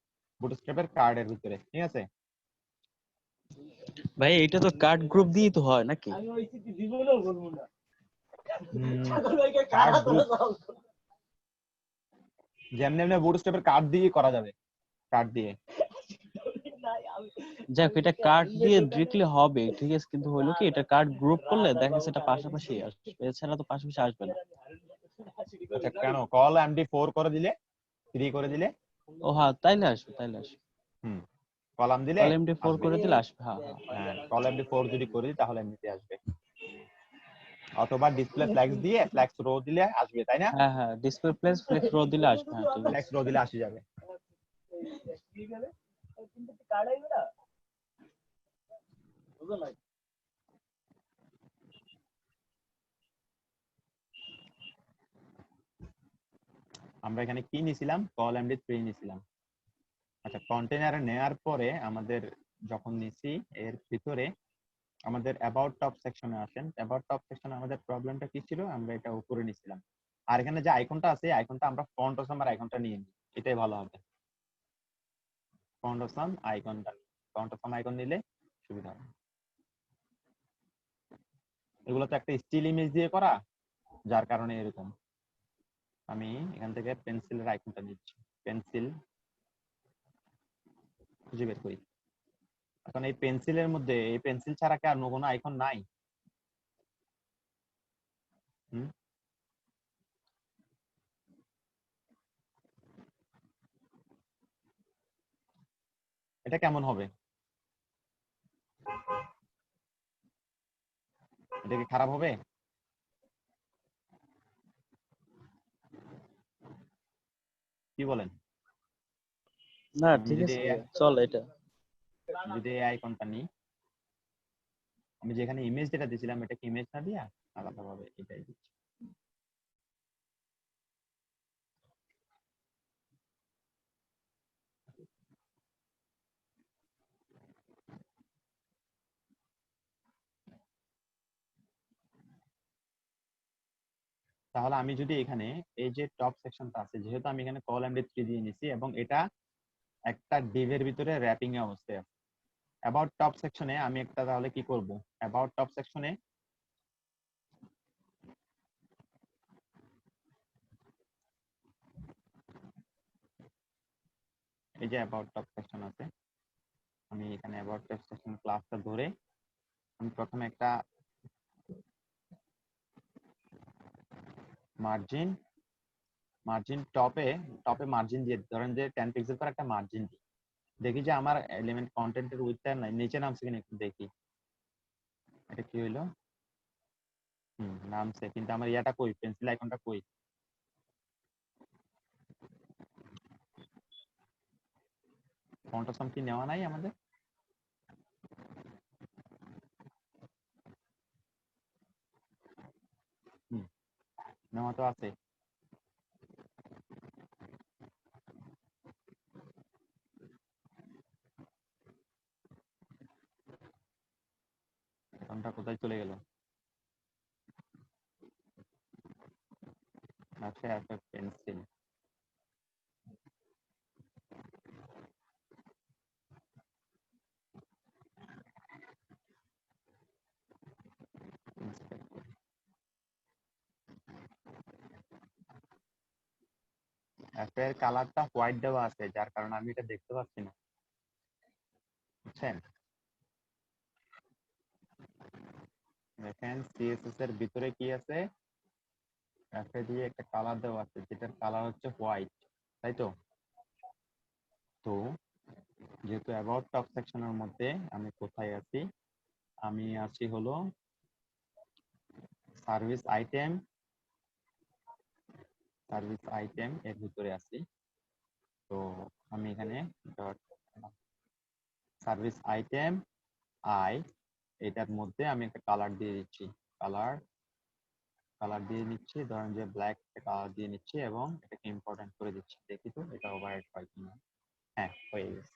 বুটস্ট্র্যাপের কার্ডের ভিতরে, ঠিক আছে? ভাই এটা তো কার্ড গ্রুপ দিয়ে তো হয় নাকি? কার্ড গ্রুপ যেমনি এমনি বুটস্ট্র্যাপের কার্ড দিয়ে করা যাবে, কার্ড দিয়ে। যাক, এটা কার্ড দিয়ে ডিরেক্টলি হবে ঠিক আছে, কিন্তু হলো কি এটা কার্ড গ্রুপ করলে দেখা যাচ্ছে এটা পাশাপাশি আসবে, এছাড়া তো পাশাপাশি আসবে না। আচ্ছা, কেন? কল MD4 করে দিলে, 3 করে দিলে, ও হ্যাঁ, তাইলে আসবে তাইলে আসবে। হুম, কলাম দিলে কল MD4 আসবে। করে দিলে আসবে, হ্যাঁ হ্যাঁ। হ্যাঁ, কল MD4 যদি করি তাহলে এমনিতে আসবে, অথবা ডিসপ্লে ফ্ল্যাক্স দিয়ে ফ্ল্যাক্স রো দিলে আসবে, তাই না? হ্যাঁ হ্যাঁ, ডিসপ্লে প্লেস ফ্লেক্স রো দিলে আসবে, হ্যাঁ ঠিক ফ্ল্যাক্স আছে। রো দিলে আসে যাবে। আমরা এখানে কি নিছিলাম? কল MD3 নিছিলাম। আচ্ছা, কন্টেইনারে নেয়ার পরে আমাদের যখন নিছি, এর ভিতরে আমাদের অ্যাবাউট টপ সেকশনে আসেন। অ্যাবাউট টপ সেকশনে আমাদের প্রবলেমটা কি ছিল? আমরা এটা উপরে নিছিলাম। আর এখানে যে আইকনটা আছে, আইকনটা আমরা ফন্ট অসাম আইকনটা নিয়ে নিই, এটাই ভালো হবে। ফন্ট অসাম আইকনটা, ফন্ট অসাম আইকন নিলে সুবিধা হবে। এগুলো তো একটা স্টিল ইমেজ দিয়ে করা, যার কারণে এরকম। আমি এখান থেকে পেন্সিলের আইকনটা নিচ্ছি, পেন্সিল খুঁজে বের করি। এখন এই পেন্সিলের মধ্যে, এই পেন্সিল ছাড়া কি আর কোনো আইকন নাই? হুম, এটা কেমন হবে? এটা কি খারাপ হবে? কি বলেন? না আমি ঠিক যদি আছে ভাইয়া, চল এটা। যদি এই আইকনটা নিই, আমি যেখানে ইমেজ যেটা দিয়েছিলাম, এটা কি ইমেজ না দিয়া আলাদাভাবে এটাই দিচ্ছি। তাহলে আমি যদি এখানে এই যে টপ সেকশনটা আছে, যেহেতু আমি এখানে কল এমডি3 দিয়ে নিছি এবং এটা একটা ডিভের ভিতরে র্যাপিং এ অবস্থায় আছে, অ্যাবাউট টপ সেকশনে আমি একটা তাহলে কি করব, অ্যাবাউট টপ সেকশনে এই যে অ্যাবাউট টপ সেকশন আছে, আমি এখানে অ্যাবাউট টপ সেকশন ক্লাসটা ধরে আমি প্রথমে একটা মার্জিন টপে মার্জিন দিয়ে, ধরেন যে 10 পিক্সেল পর একটা মার্জিন দিই, দেখি যে আমার এলিমেন্ট কন্টেন্টের উইডথটা নাই নিচে নামছে কিনা একটু দেখি। এটা কি হইলো? নামছে, কিন্তু আমার ইয়াটা কই, পেন্সিল আইকনটা কই? ফন্ট অফ কি নেওয়া নাই আমাদের? নেওয়া তো আছে। ফন্টটা কোথায় চলে গেল? আচ্ছা একটা পেন্সিল, এর কালারটা হোয়াইট দেওয়া আছে, যার কারণে আমি এটা দেখতে পাচ্ছি না, বুঝছেন? দেখেন সিএসএস এর ভিতরে কি আছে, এফএ দিয়ে একটা কালার দেওয়া আছে, যেটার কালার হচ্ছে হোয়াইট, তাই তো? তো যেহেতু অ্যাবাউট টপ সেকশনের মধ্যে আমি কোথায় আছি, আমি আছি হলো সার্ভিস আইটেম এর ভিতরে আছি। তো আমি এখানে সার্ভিস আইটেম আই, এটার মধ্যে আমি একটা কালার দিয়ে দিচ্ছি, কালার দিয়ে নিচ্ছি, ধরেন যে ব্ল্যাক কালার দিয়ে নিচ্ছি এবং এটাকে ইম্পর্টেন্ট করে দিচ্ছি, দেখি তো এটা ওভাররাইট হয় কিনা। হ্যাঁ হয়ে গেছে,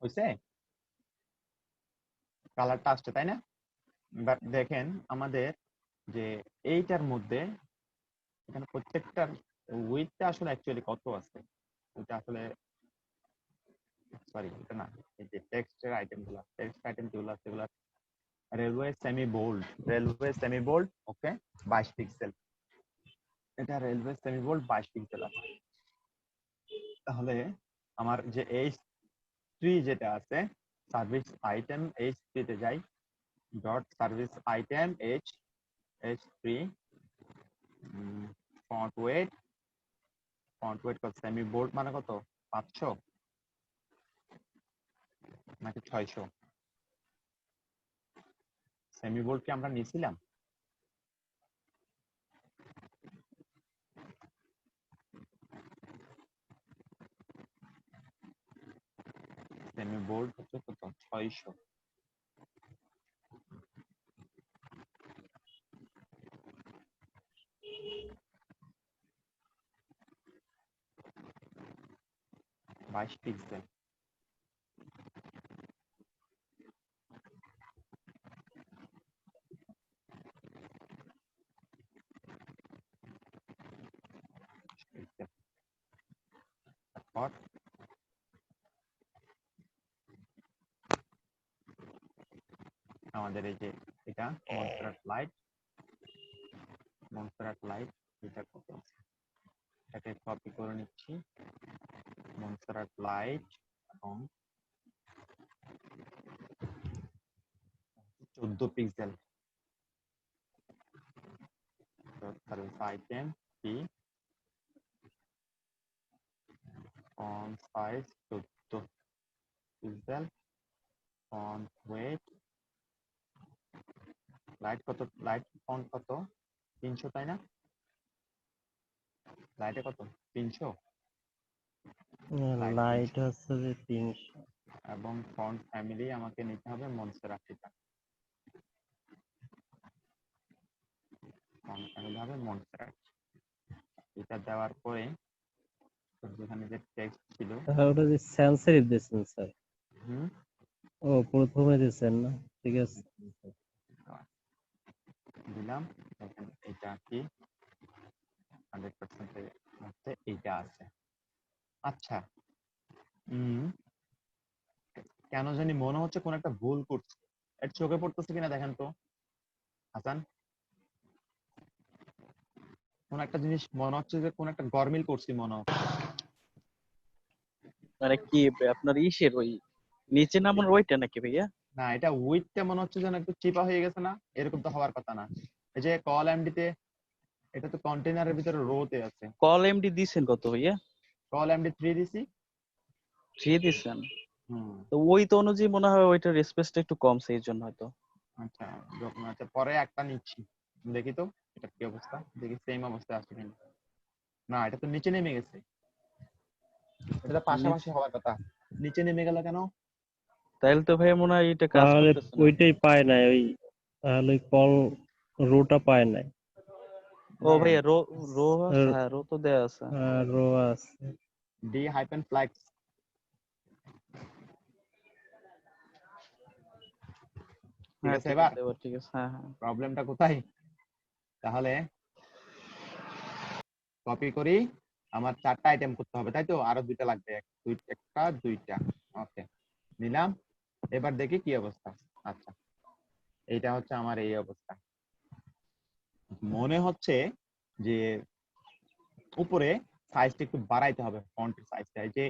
হয়েছে, কালারটা আসছে তাই না? বাট দেখেন আমাদের যে এইটার মধ্যে এখানে প্রত্যেকটার উইডথটা আসলে অ্যাকচুয়ালি কত আছে, ওটা আসলে সরি এটা না, এই যে টেক্সট আইটেম যেগুলো আছে সেগুলো রেলওয়ে সেমি বোল্ড ওকে 22 পিক্সেল, এটা রেলওয়ে সেমি বোল্ড 22 পিক্সেল আছে। তাহলে আমার যে H3 যেটা আছে, সার্ভিস আইটেম H3 তে যাই, dot service item H3 font wait কত, সেমি বোল্ড মানে কত, 500 নাকি 600? সেমি বোল্ড কি আমরা নিয়েছিলাম? সেমি বোল্ড হচ্ছে কত, 600। বাইশ পিক্সেল, তারপর আমাদের এই যে এটা মনস্টার লাইট এটা কত, এটাকে কপি করে নিচ্ছি, মনস্টার লাইট এবং 14 পিক্সেল, সার্ভিস আইটেম কি font size 14 pixel, font wait light font কত, 300 তাই না? লাইটে কত, 300 লাইট হচ্ছে যে 300। এবং ফন্ট ফ্যামিলি আমাকে নিতে হবে মনস্টার, ফন্ট ফ্যামিলি হবে মনস্টার। এটা দেওয়ার পরে যেখানে যে টেক্সট ছিল, ওটা যে সেন্সিটিভ দিচ্ছেন স্যার, হুম ও প্রথমে দিচ্ছেন না, ঠিক আছে। নিলাম, দেখেন এটা কি 100% হচ্ছে এইটা আছে। আচ্ছা, কেন জানি মনে হচ্ছে কোন একটা ভুল করছি, এর চোখে পড়তেছে কিনা দেখেন তো হাসান। কোন একটা জিনিস মনে হচ্ছে যে কোন একটা গরমিল করছি মনে হচ্ছে। মানে কি আপনার ইসের ওই নিচে নামানোর ওইটা নাকি ভাইয়া? না, এটা উইথটা মনে হচ্ছে যেন একটু চিপা হয়ে গেছে না, এরকম তো হওয়ার কথা না। এই যে কল এমডি তে, এটা তো কন্টেইনারের ভিতরে রোতে আছে। কল এমডি দিছেন কত ভাইয়া? কল এমডি 3 দিছি। 3 দিছেন? হুম। তো ওই তো অনুযায়ী মনে হয় ওইটার স্পেসটা একটু কম, সেই জন্য হয়তো। আচ্ছা, যখন আচ্ছা পরে একটা নিচ্ছি, দেখি তো এটা কি অবস্থা, দেখি সেম অবস্থা আছে কিনা। না, এটা তো নিচে নেমে গেছে, এটা তো পাশাপাশি হওয়ার কথা, নিচে নেমে গেল কেন? তাইলে তো ভাইয়া মনে হয় এটা কাজ তাহলে করতেছে না। ওইটাই পায় নাই, ওই তাহলে কল রোটা পায় নাই। ও ভাইয়া রো রো আছে, হ্যাঁ রো তো দেয়া আছে। রো আছে। D hyphen flax. ঠিক হ্যাঁ আছে, ঠিক এবার আছে, এবার ঠিক আছে, হ্যাঁ হ্যাঁ। প্রবলেমটা কোথায়? তাহলে কপি করি, আমার 4টা আইটেম করতে হবে তাই তো, আরো 2টা লাগবে, একটা 2টা। ওকে, নিলাম। এবার দেখি কি অবস্থা। আচ্ছা, এইটা হচ্ছে আমার এই অবস্থা। মনে হচ্ছে যে উপরে সাইজটা একটু বাড়াইতে হবে, ফন্টের সাইজটা। এই যে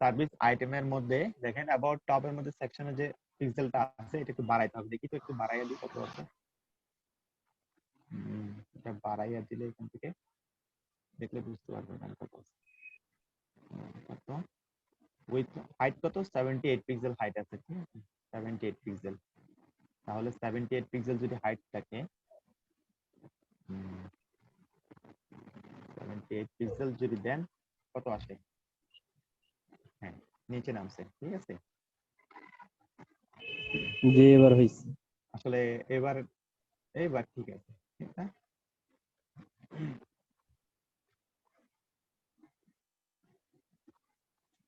সার্ভিস আইটেমের মধ্যে দেখেন অ্যাবাউট টপের মধ্যে সেকশনে যে পিক্সেলটা আছে এটা একটু বাড়াইতে হবে। দেখি তো একটু বাড়াইয়া দিই কত আছে। এটা বাড়াইয়া দিলে এখান থেকে দেখলে বুঝতে পারবেন কত আছে। কত উইথ হাইট কত, 78 পিক্সেল হাইট আছে, ঠিক আছে 78 পিক্সেল। তাহলে 78 পিক্সেল যদি হাইট থাকে, 78 পিক্সেল যদি দেন কত আসে? হ্যাঁ, নিচে নামছে, ঠিক আছে। যে এবার হইছে। আসলে এবার এইবার ঠিক আছে, হ্যাঁ।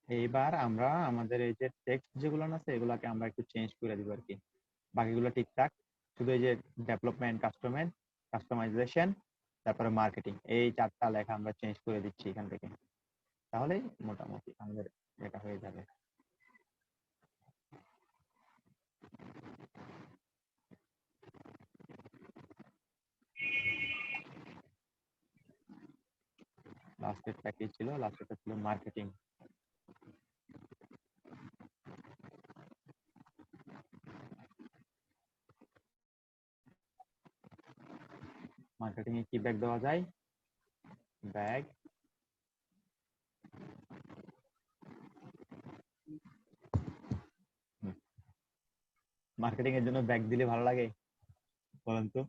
এইবার আমরা আমাদের এই যে টেক্সট যেগুলো আছে এগুলাকে আমরা একটু চেঞ্জ করে দিব আর কি, বাকিগুলো ঠিকঠাক। শুধু এই যে ডেভেলপমেন্ট, কাস্টমাইজেশন, তারপরে মার্কেটিং, এই 4টা লেখা আমরা চেঞ্জ করে দিচ্ছি এখান থেকে, তাহলে মোটামুটি আমাদের এটা হয়ে যাবে। লাস্টেরটা কি ছিল? লাস্টেরটা ছিল মার্কেটিং। মার্কেটিং এ কি ব্যাগ দেওয়া যায়? ব্যাগ, মার্কেটিং এর জন্য ব্যাগ দিলে ভালো লাগে বলেন তো?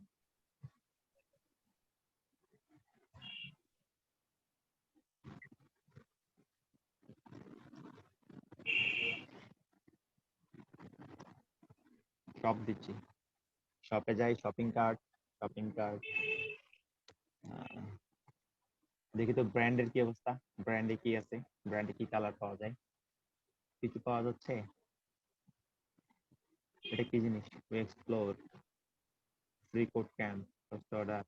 শপ দিচ্ছি, শপে যাই, শপিং কার্ট, শপিং কার্ট। দেখি তো ব্র্যান্ডের কি অবস্থা, ব্র্যান্ডে কি আছে, ব্র্যান্ডে কি কালার পাওয়া যায়, কিছু পাওয়া যাচ্ছে? এটা কি জিনিস? Explore, free code camp, first order,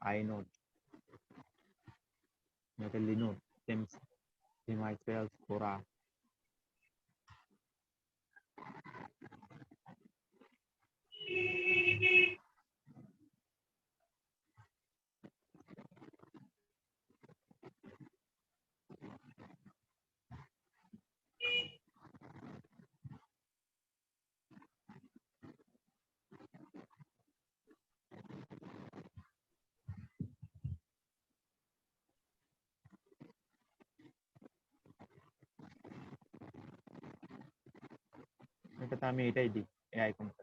আইনোড, এটা লিনোড, টেমস, হিমাইসেলস, কোরা। এটাতে আমি এটাই দিই, এই আইকনটা।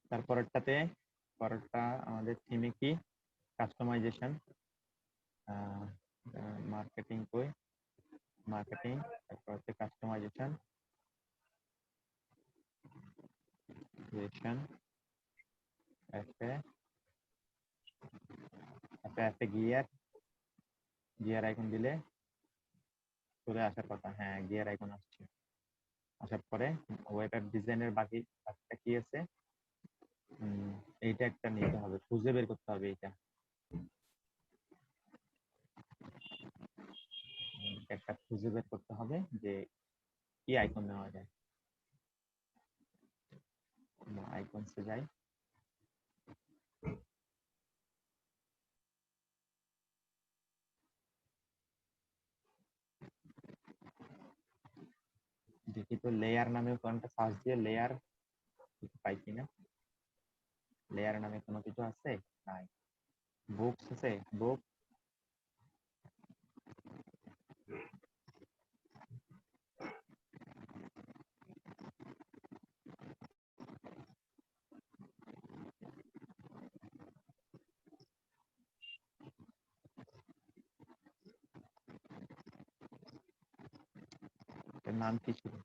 তারপরেরটাতে, পরেরটা আমাদের থিমে কি? কাস্টমাইজেশন, মার্কেটিং কই, মার্কেটিং, তারপর হচ্ছে কাস্টমাইজেশন, ক্রিয়েশন, এফে, এফে গিয়ার, গিয়ার আইকন দিলে চলে আসার কথা। হ্যাঁ, গিয়ার আইকন আসছে। আসার পরে ওয়েটার ডিজাইনের বাকিটা কি আছে, এইটা একটা নিতে হবে, খুঁজে বের করতে হবে এইটা। একটা খুঁজে বের করতে হবে যে কি আইকন নেওয়া যায়। আইকনসে যাই, দেখি তো লেয়ার নামে কোনটা সার্চ দিয়ে লেয়ার পাই কিনা। লেয়ার নামে কোনো কিছু আছে? নাই। বুকস আছে, বুক, এর নাম কি ছিল?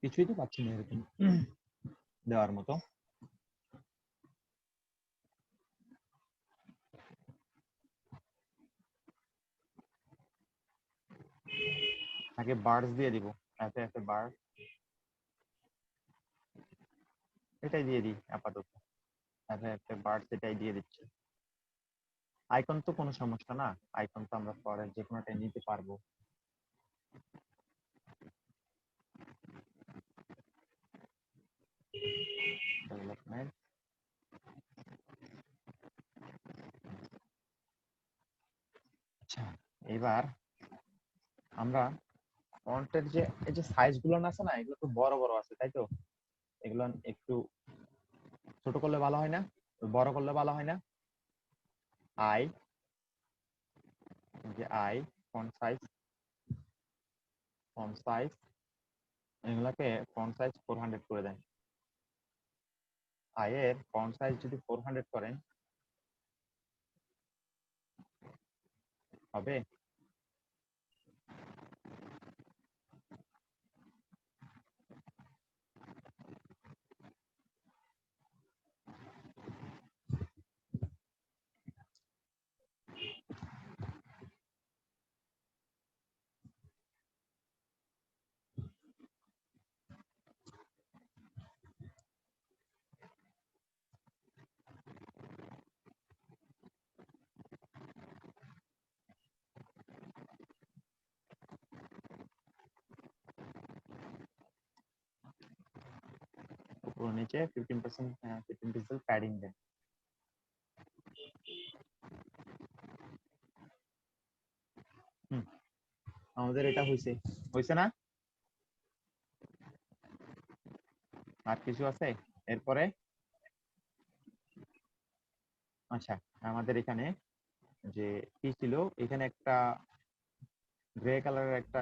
কিছুই তো পাচ্ছি না এরকম দেওয়ার মতো। আগে বার্ডস দিয়ে দিব, এতে এতে বার্ড, এটাই দিয়ে দিই আপাতত। এতে এতে বার্ডস এটাই দিয়ে দিচ্ছি। আইকন তো কোনো সমস্যা না, আইকন তো আমরা পরে যে কোনোটাই নিতে পারবো। ডেভেলপমেন্ট, আচ্ছা এবার আমরা ফন্টের যে এই যে সাইজ গুলো আছে না, এগুলো তো বড় বড় আছে তাই তো, এগুলো একটু ছোট করলে ভালো হয় না, বড় করলে ভালো হয় না? আই, যে আই, ফন্ট সাইজ এগুলাকে ফন্ট সাইজ 400 করে দেন। আই এর ফন্ট সাইজ যদি 400 করেন হবে? উপর নিচে 15% পিক্সেল প্যাডিং দেন। আমাদের এটা হয়েছে, হয়েছে না? আর কিছু আছে এরপরে? আচ্ছা, আমাদের এখানে যে কি ছিল, এখানে একটা গ্রে কালারের একটা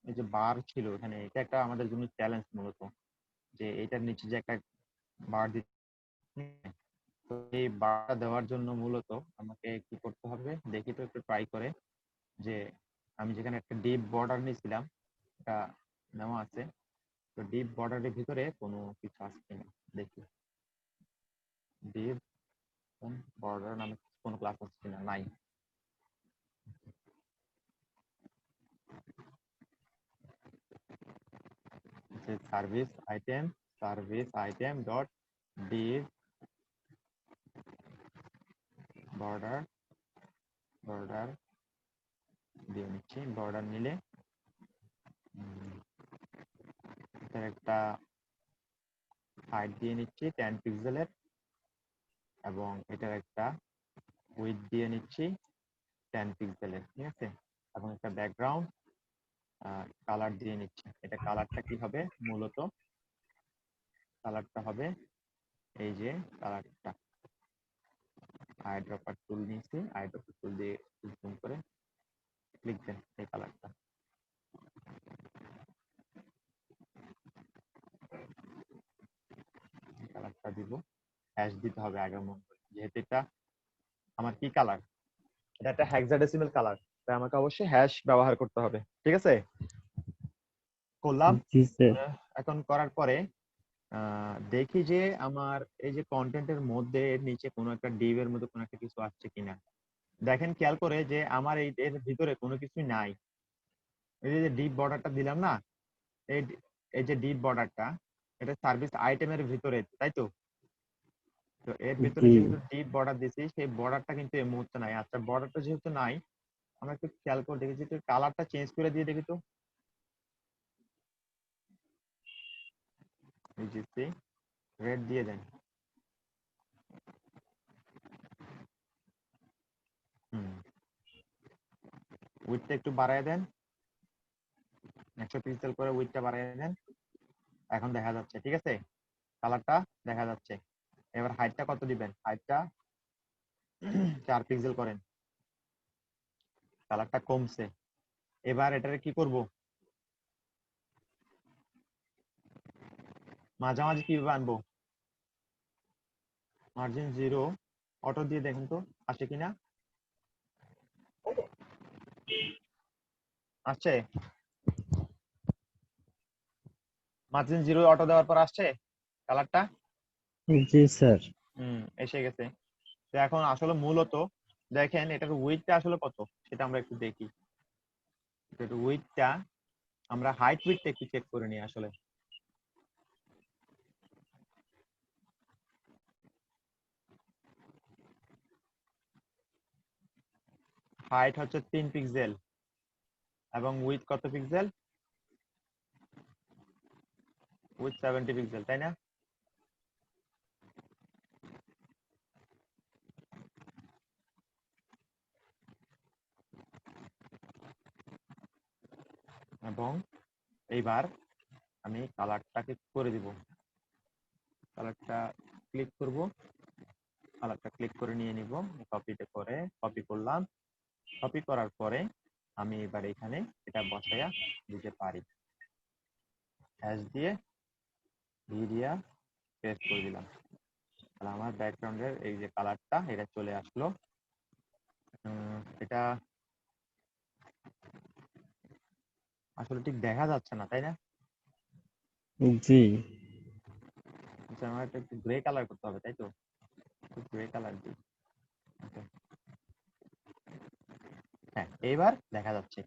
এই যে বার ছিল এখানে, এটা একটা আমাদের জন্য চ্যালেঞ্জ মূলত, যে এটার নিচে যে একটা বার দিতে, তো এই বারটা দেওয়ার জন্য মূলত আমাকে কি করতে হবে দেখি তো একটু ট্রাই করে, যে আমি যেখানে একটা ডিপ বর্ডার নিয়েছিলাম, এটা নেওয়া আছে, তো ডিপ বর্ডারের ভিতরে কোনো কিছু আছে কিনা দেখি। ডিপ বর্ডার নামে কোনো ক্লাস আছে কিনা, নাই। Service item dot deep border, border দিয়ে নিচ্ছি। বর্ডার নিলে এটার একটা হাইট দিয়ে নিচ্ছি 10 পিক্সেলের, এবং এটার একটা উইডথ দিয়ে নিচ্ছি 10 পিক্সেলের, ঠিক আছে? এবং একটা ব্যাকগ্রাউন্ড কালার দিয়ে নিচ্ছি। এটা কালারটা কি হবে মূলত, কালারটা হবে এই যে কালারটা, আইড্রপার টুল নিয়েছি, আইড্রপার টুল দিয়ে জুম করে ক্লিক দেন এই কালারটা। দিব, হ্যাশ দিতে হবে আগে মনে করে, যেহেতু এটা আমার কি কালার, এটা একটা হেক্সাডেসিমাল কালার, তাই আমাকে অবশ্যই হ্যাশ ব্যবহার করতে হবে। ঠিক আছে, করলাম। জি স্যার। এখন করার পরে দেখি যে আমার এই যে কন্টেন্টের মধ্যে এর নিচে কোনো একটা ডিভ এর মধ্যে কোনো একটা কিছু আসছে কিনা। দেখেন খেয়াল করে যে আমার এর ভিতরে কোনো কিছু নাই। এই যে ডিপ বর্ডারটা দিলাম না, এই এই যে ডিপ বর্ডারটা, এটা সার্ভিস আইটেমের ভিতরে, তাই তো? তো এর ভিতরে জি যেহেতু ডিপ বর্ডার দিছি, সেই বর্ডারটা কিন্তু এই মুহূর্তে নাই। আচ্ছা, বর্ডারটা যেহেতু নাই, আমরা একটু খেয়াল করে দেখেছি, তো কালারটা চেঞ্জ করে দিয়ে দেখি তো। এই যে রেড দিয়ে দেন। উইডথটা একটু বাড়ায় দেন, 100 পিক্সেল করে উইডথটা বাড়ায় দেন। এখন দেখা যাচ্ছে, ঠিক আছে, কালারটা দেখা যাচ্ছে। এবার হাইটটা কত দিবেন? হাইটটা 4 পিক্সেল করেন। কালারটা কমছে। এবার এটারে কি করব? মাঝামাঝি কিভাবে আনবো? মার্জিন 0 অটো দিয়ে দেখুন তো আসে কিনা। আসছে? মার্জিন 0 অটো দেওয়ার পর আসছে কালারটা? জি স্যার। এসে গেছে। তো এখন আসলে মূলত দেখেন এটার উইডথটা আসলে কত সেটা আমরা একটু দেখি। এটার উইডথটা আমরা হাইট উইডথটা একটু চেক করে নিই। আসলে হাইট হচ্ছে 3 পিক্সেল এবং উইডথ কত পিক্সেল? উইডথ 70 পিক্সেল, তাই না? এবং এইবার আমি কালারটাকে করে দিব। কালারটা ক্লিক করব, কালারটা ক্লিক করে নিয়ে নিব, কপিতে করে কপি করলাম। কপি করার পরে আমি এবার এখানে এটা বসায়া দিতে পারি। হ্যাশ দিয়ে ভি দিয়া পেস্ট করে দিলাম। তাহলে আমার ব্যাকগ্রাউন্ডের এই যে কালারটা এটা চলে আসলো। এটা আসলে ঠিক দেখা যাচ্ছে না, তাই না? জি আচ্ছা, আমার এটা একটু গ্রে কালার করতে হবে, তাই তো? গ্রে কালার দিই। হ্যাঁ, এবার দেখা যাচ্ছে।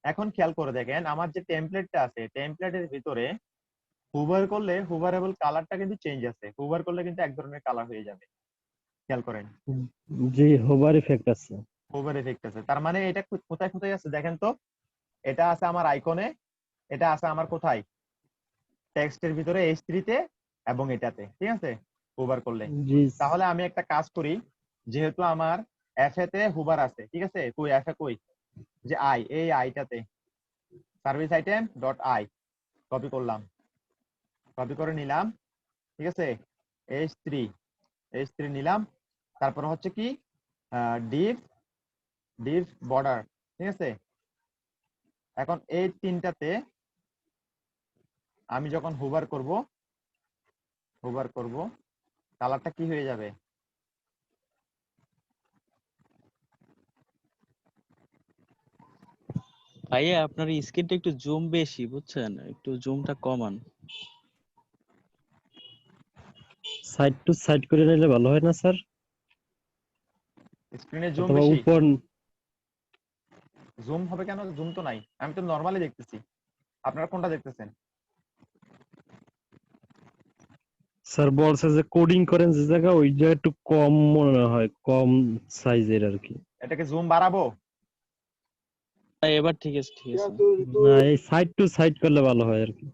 এখন খেয়াল করে দেখেন আমার যে টেমপ্লেটটা আছে, টেমপ্লেটের ভিতরে হুভার করলে হুভারেবল কালারটা কিন্তু চেঞ্জ আছে। হুভার করলে কিন্তু এক ধরনের কালার হয়ে যাবে। খেয়াল করেন, জি হোভার ইফেক্ট আছে। হুভার এফেক্ট আছে। তার মানে এটা কোথায় কোথায় আছে দেখেন তো। এটা আছে আমার আইকনে, এটা আছে আমার কোথায়? টেক্সটের ভিতরে H3 তে এবং এটাতে, ঠিক আছে, হুভার করলে। জি তাহলে আমি একটা কাজ করি, যেহেতু আমার এফ এ তে হুভার আছে, ঠিক আছে, কই এফ এ কই? যে আই, এই আইটাতে service item dot I copy করলাম, কপি করে নিলাম, ঠিক আছে। H3 নিলাম। তারপর হচ্ছে কি ডিভ ডিভ বর্ডার, ঠিক আছে। এখন এই তিনটাতে আমি যখন হুভার করব কালারটা কি হয়ে যাবে? ভাইয়া আপনার স্ক্রিনটা একটু জুম বেশি, বুঝছেন? একটু জুমটা কমান। সাইড টু সাইড করে নিলে ভালো হয় না স্যার? স্ক্রিনে জুম অথবা বেশি? উপর। জুম হবে কেন? জুম তো নাই, আমি তো নরমালি দেখতেছি। আপনারা কোনটা দেখতেছেন? স্যার বলছে যে কোডিং করেন যে জায়গা, ওই জায়গা একটু কম মনে হয়, কম সাইজের আর কি। এটাকে জুম বাড়াবো? এবার ঠিক আছে, ঠিক আছে। না, এই সাইড টু সাইড করলে ভালো হয় আর কি।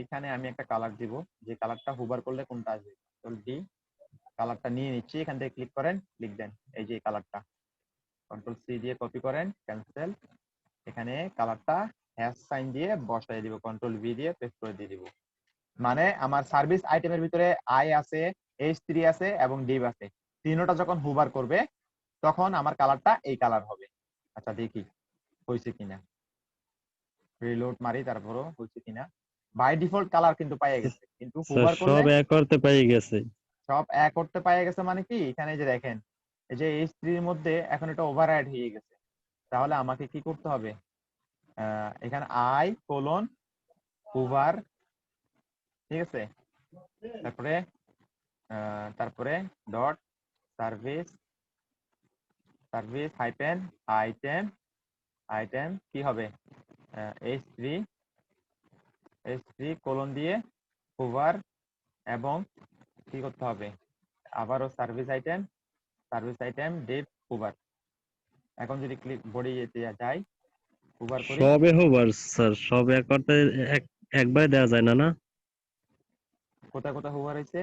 এখানে আমি একটা কালার দিব, যে কালারটা হুভার করলে কোনটা আসবে। কন্ট্রোল ডি, কালারটা নিয়ে নিচ্ছি, এখান থেকে ক্লিক করেন, ক্লিক দেন, এই যে কালারটা কন্ট্রোল সি দিয়ে কপি করেন, ক্যান্সেল। এখানে কালারটা হ্যাশ সাইন দিয়ে বসাই দিব, কন্ট্রোল ভি দিয়ে পেস্ট করে দিয়ে দিব। মানে আমার সার্ভিস আইটেমের ভিতরে আই আছে, H3 আছে এবং ডিভ আছে। তিনটা যখন হুভার করবে তখন আমার কালারটা এই কালার হবে। আচ্ছা দেখি হয়েছে কিনা। রিলোড মারি তারপরও হচ্ছে কিনা। বাই ডিফল্ট কালার কিন্তু পাইয়ে গেছে, কিন্তু স্যার হুবার করলে সব এক করতে পেরে গেছে। সব এক করতে পাইয়ে গেছে মানে কি, এখানে যে দেখেন এই যে H3 এর মধ্যে এখন এটা ওভাররাইড হয়ে গেছে। তাহলে আমাকে কি করতে হবে, এখানে আই কোলন হুভার, ঠিক আছে, তারপরে তারপরে dot service service hyphen item item কি হবে, H3 কোলন দিয়ে হুভার, এবং কি করতে হবে আবারও সার্ভিস আইটেম ডিপ হুভার। এখন যদি ক্লিক বডি যেতে যাই, হুভার করি, সবে হোবার স্যার, সব এক করতে এক একবারে দেওয়া যায় না না? কোথায় কোথায় হুভার হয়েছে,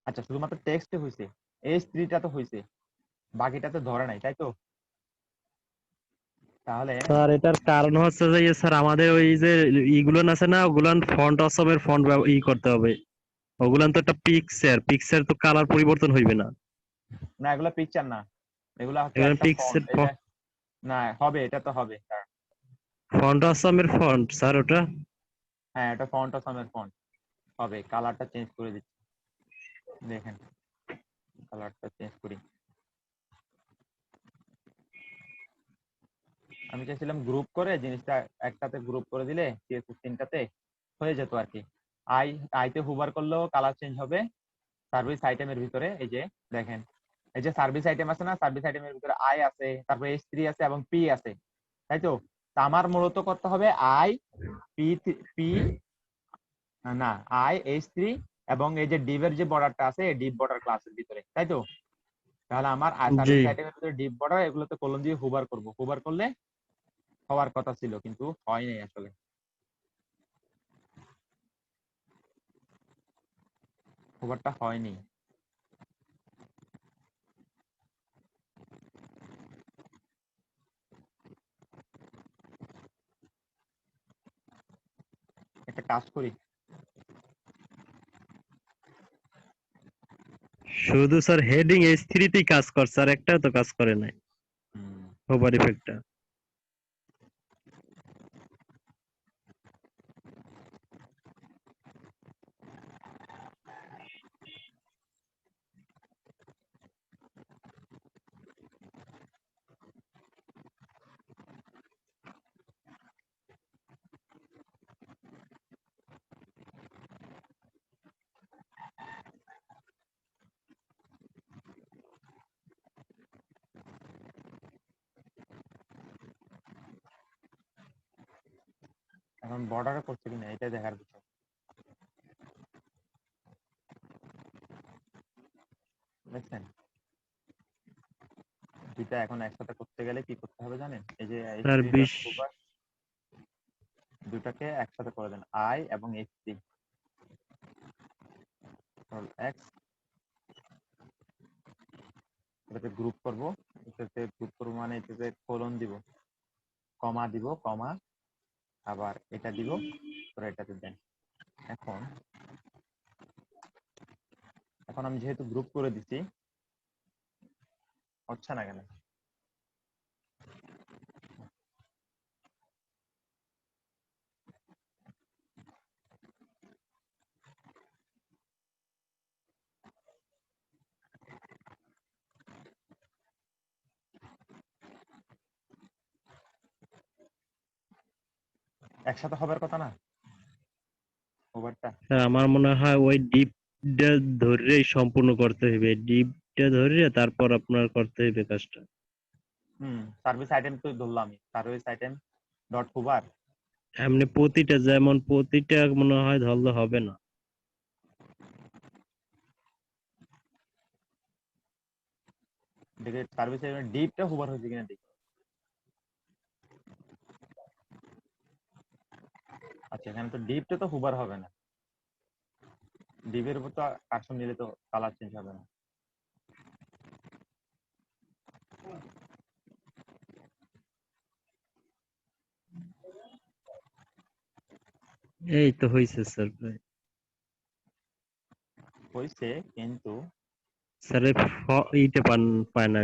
আচ্ছা শুধুমাত্র টেক্সটে হয়েছে, H3টা তো হয়েছে, বাকিটা তো ধরে নাই, তাই তো? তাহলে স্যার এটার কারণ হচ্ছে যে স্যার আমাদের ওই যে ইগুলো আছে না, ওগুলান ফন্ট অসমের ফন্ট করতে হবে। ওগুলান তো একটা পিকচার তো কালার পরিবর্তন হইবে না। না, এগুলা পিকচার না, এগুলা হচ্ছে এখানে একটা ফন্ট, পিক্সেল এটা না হবে, এটা তো হবে কারণ ফন্ট অসমের ফন্ট স্যার ওটা। হ্যাঁ এটা ফন্ট অসমের ফন্ট হবে। কালারটা চেঞ্জ করে দিচ্ছি, দেখেন কালারটা চেঞ্জ করি। আমি চাইছিলাম গ্রুপ করে জিনিসটা একটাতে গ্রুপ করে দিলে CSS তিনটাতে হয়ে যেত আর কি। আইতে হুবার করলেও কালার চেঞ্জ হবে। সার্ভিস আইটেমের ভিতরে এই যে দেখেন, এই যে সার্ভিস আইটেম আছে না, সার্ভিস আইটেমের ভিতরে আই আছে, তারপরে H3 আছে এবং পি আছে, তাই তো? তা আমার মূলত করতে হবে আই পি পি না H3 এবং এই যে ডিভের যে বর্ডারটা আছে ডিপ বর্ডার ক্লাসের ভিতরে, তাই তো? তাহলে আমার জি সার্ভিস আইটেমের ভিতরে ডিপ বর্ডার, এগুলোতে কলম দিয়ে হুবার করব, হুবার করলে হওয়ার কথা ছিল কিন্তু হয় নাই আসলে, হুবারটা হয়নি। একটা কাজ করি, শুধু স্যার হেডিং H3 তেই কাজ করছে, আর একটাও তো কাজ করে নাই হুম, হোভার ইফেক্টটা। এখন বর্ডারে করছে কিনা এটা দেখার বিষয়, বুঝছেন? দুইটা এখন একসাথে করতে গেলে কি করতে হবে জানেন, এই যে স্যার H3 ডট 20 হুবার দুটাকে একসাথে করে দেন, আই এবং H3 এক্স, এটাতে গ্রুপ করব, এটাতে গ্রুপ করব মানে এটাতে কোলন দিব, কমা দিব, কমা আবার এটা দিব, পরে এটাতে দেন। এখন এখন আমি যেহেতু গ্রুপ করে দিচ্ছি, হচ্ছে না কেন? একসাথে হবার কথা না ওভারটা। স্যার আমার মনে হয় ওই ডিপটা ধরেই সম্পূর্ণ করতে হবে, ডিপটা ধরে তারপর আপনার করতে হবে কাজটা। সার্ভিস আইটেম তো ধরলাম, আমি সার্ভিস আইটেম ডট হুবার, এমনি প্রতিটা যেমন প্রতিটা মনে হয় ধরলে হবে না। দেখে সার্ভিস আইটেম ডিপটা হুবার হয়েছে কিনা দেখি। আচ্ছা এখানে তো ডিপটা তো হুবার হবে না, ডিপের উপর তো কার্সর নিলে তো কালার চেঞ্জ হবে না। এই তো হয়েছে স্যার প্রায়। হয়েছে কিন্তু স্যার এইটা পায় না,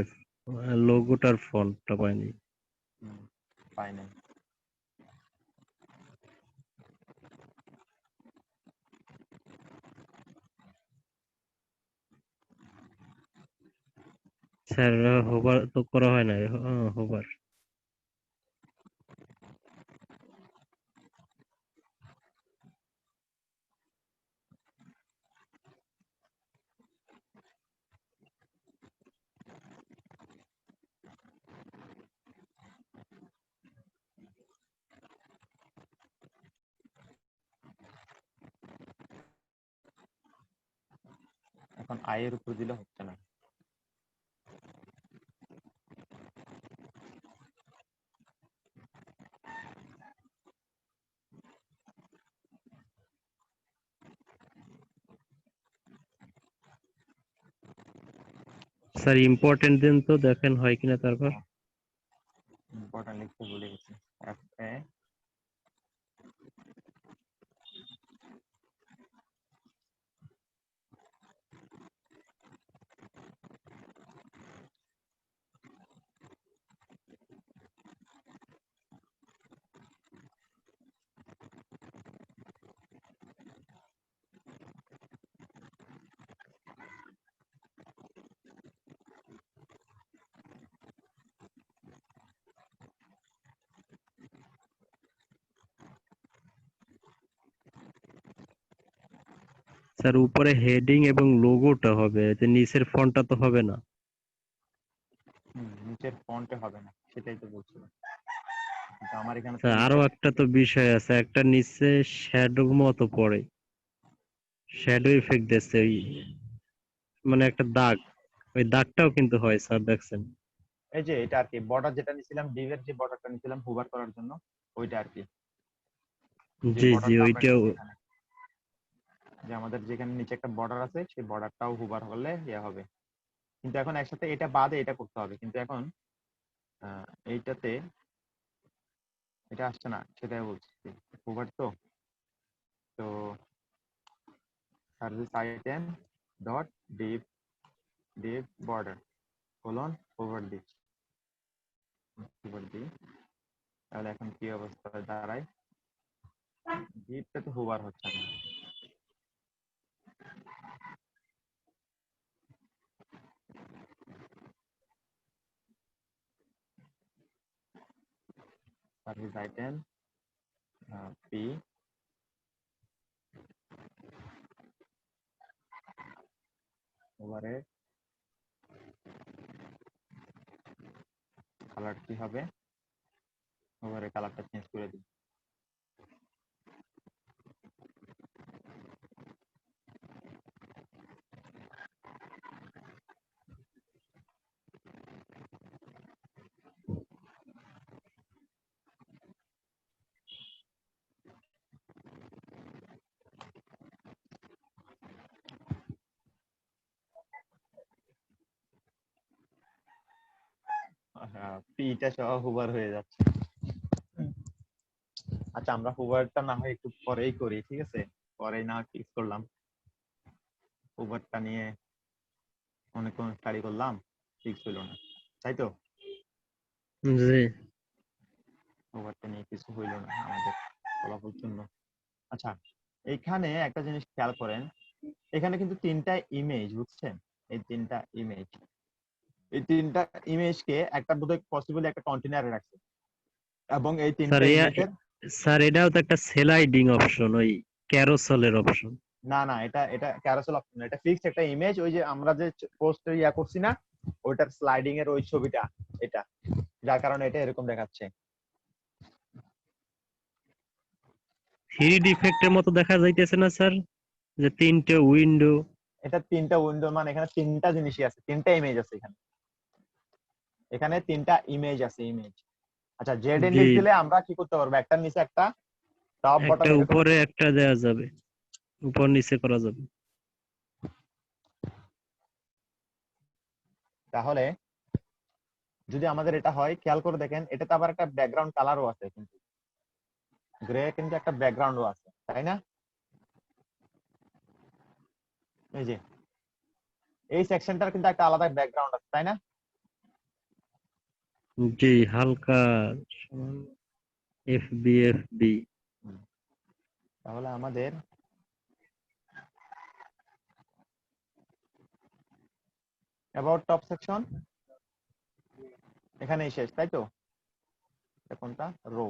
লোগোটার ফন্টটা পাইনি। পাই নাই। স্যার হোভার তো করা হয় না, হোভার। এখন আয়ের উপর দিলে হচ্ছে না। স্যার ইম্পর্টেন্ট দেন তো, দেখেন হয় কিনা তারপর। ইম্পর্টেন্ট লিখতে ভুলে গেছি। FA স্যার উপরে হেডিং এবং লোগোটা হবে, এতে নিচের ফন্টটা তো হবে না। নিচের ফন্টে হবে না, সেটাই তো বলছিলাম। কিন্তু আমার এখানে তো স্যার আরো নিচের একটা তো বিষয় আছে, একটা নিচে শ্যাডো মতো পড়ে, শ্যাডো ইফেক্ট দিচ্ছে ওই, মানে একটা দাগ, ওই দাগটাও কিন্তু হয় স্যার, দেখছেন? এই যে এটা আর কি বর্ডার যেটা নিছিলাম, ডিভের যে বর্ডারটা নিছিলাম হুভার করার জন্য, ওইটা আর কি, যে জি জি, বর্ডারটা আমরা ওইটাও। নিছি এখানে, যে আমাদের যেখানে নিচে একটা বর্ডার আছে সেই বর্ডারটাও হুভার হলে ইয়ে হবে। কিন্তু এখন একসাথে এটা বাদে এটা করতে হবে, কিন্তু এখন এইটাতে এটা আসছে না, সেটাই বলছি। হুভার তো তো service item dot Depp Depp border colon Hoover দিচ্ছি, হুভার দিই। তাহলে এখন কি অবস্থায় দাঁড়ায়, ডিভটা তো হুভার হচ্ছে না। সার্ভিস আইটেম পি ওভারে কালার কি হবে, ওভারে কালারটা চেঞ্জ করে দিই। পিটা সহ হুভার হয়ে যাচ্ছে। আচ্ছা, আমরা হুভারটা না হয় একটু পরেই করি, ঠিক আছে? পরেই না ফিক্স করলাম, হুভারটা নিয়ে অনেকক্ষণ স্টাডি করলাম, ফিক্স হলো না, তাই তো? জি হুভারটা নিয়ে কিছু হইলো না আমাদের ফলাফল শূন্য। আচ্ছা, এইখানে একটা জিনিস খেয়াল করেন, এখানে কিন্তু তিনটা ইমেজ, বুঝছেন? এই তিনটা ইমেজ, এই তিনটা ইমেজকে একটা বোধহয় পসিবল একটা কন্টেনারে রাখছে, এবং এই স্যার, তিনটা ইমেজের স্যার এটাও তো একটা স্লাইডিং অপশন, ওই ক্যারোসেলের অপশন। না না, এটা এটা ক্যারোসেল অপশন, এটা ফিক্সড একটা ইমেজ, ওই যে আমরা যে পোস্টে ইয়া করছি না, ওইটার স্লাইডিং এর ওই ছবিটা এটা, যার কারণে এটা এরকম দেখাচ্ছে। 3D ইফেক্টের মতো দেখা যাইতেছে না স্যার, যে তিনটে উইন্ডো। এটা তিনটা উইন্ডো, মানে এখানে তিনটা জিনিসই আছে, তিনটা ইমেজ আছে এখানে, এখানে তিনটা ইমেজ আছে, ইমেজ। আচ্ছা, জেড জি, ইন্ডেক্স দিলে আমরা কি করতে পারবো, একটার নিচে একটা টপ বটম একটা এরকম উপরে একটা। একটা দেওয়া যাবে, উপর নিচে করা যাবে। তাহলে যদি আমাদের এটা হয়, খেয়াল করে দেখেন, এটাতে আবার একটা ব্যাকগ্রাউন্ড কালারও আছে, কিন্তু গ্রে কিন্তু একটা ব্যাকগ্রাউন্ডও আছে, তাই না? এই যে এই সেকশনটার কিন্তু একটা আলাদা ব্যাকগ্রাউন্ড আছে, তাই না? জি, হালকা FBFB। তাহলে আমাদের অ্যাবাউট টপ সেকশন এখানেই শেষ, তাই তো? কোনটা রো?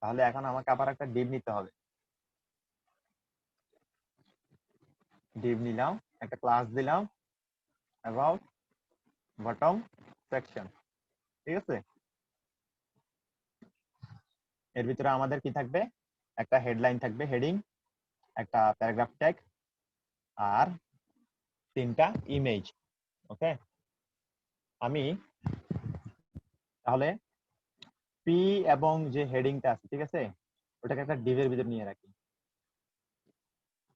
তাহলে এখন আমাকে আবার একটা ডিভ নিতে হবে। ডিভ নিলাম, একটা ক্লাস দিলাম অ্যাবাউট বটম সেকশন, ঠিক আছে? এর ভিতরে আমাদের কি থাকবে? একটা হেডলাইন থাকবে, হেডিং, একটা প্যারাগ্রাফ ট্যাগ আর 3টা ইমেজ। ওকে, আমি তাহলে পি এবং যে হেডিংটা আছে, ঠিক আছে, ওটাকে একটা ডিভের ভিতরে নিয়ে রাখি।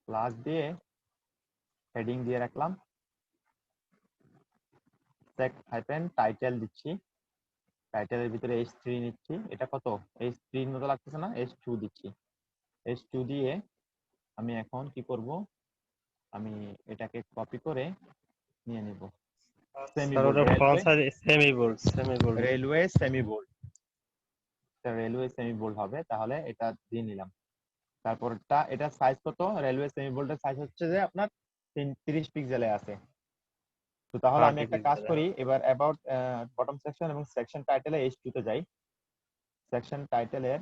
ক্লাস দিয়ে হেডিং দিয়ে রাখলাম, সেক হাইফেন টাইটেল দিচ্ছি, টাইটেলের ভিতরে H3 নিচ্ছি। এটা কত? H3 মতো লাগতেছে না? H2 দিচ্ছি। H2 দিয়ে আমি এখন কি করব? আমি এটাকে কপি করে নিয়ে নিব সেমি স্যার বোল্ড, ওটা font Raleway, size semi bold, semi bold. Raleway semi bold, Raleway semi bold হবে। তাহলে এটা দিয়ে নিলাম। তারপরটা এটা সাইজ কত? রেলওয়ে সেমি বোল্ডের সাইজ হচ্ছে যে আপনার 30 পিক্সেলে আছে। তো তাহলে আমি 30 একটা কাজ পিক্সেল। করি, এবার অ্যাবাউট বটম সেকশন এবং সেকশন টাইটেলে H2 তে যাই। সেকশন টাইটেলের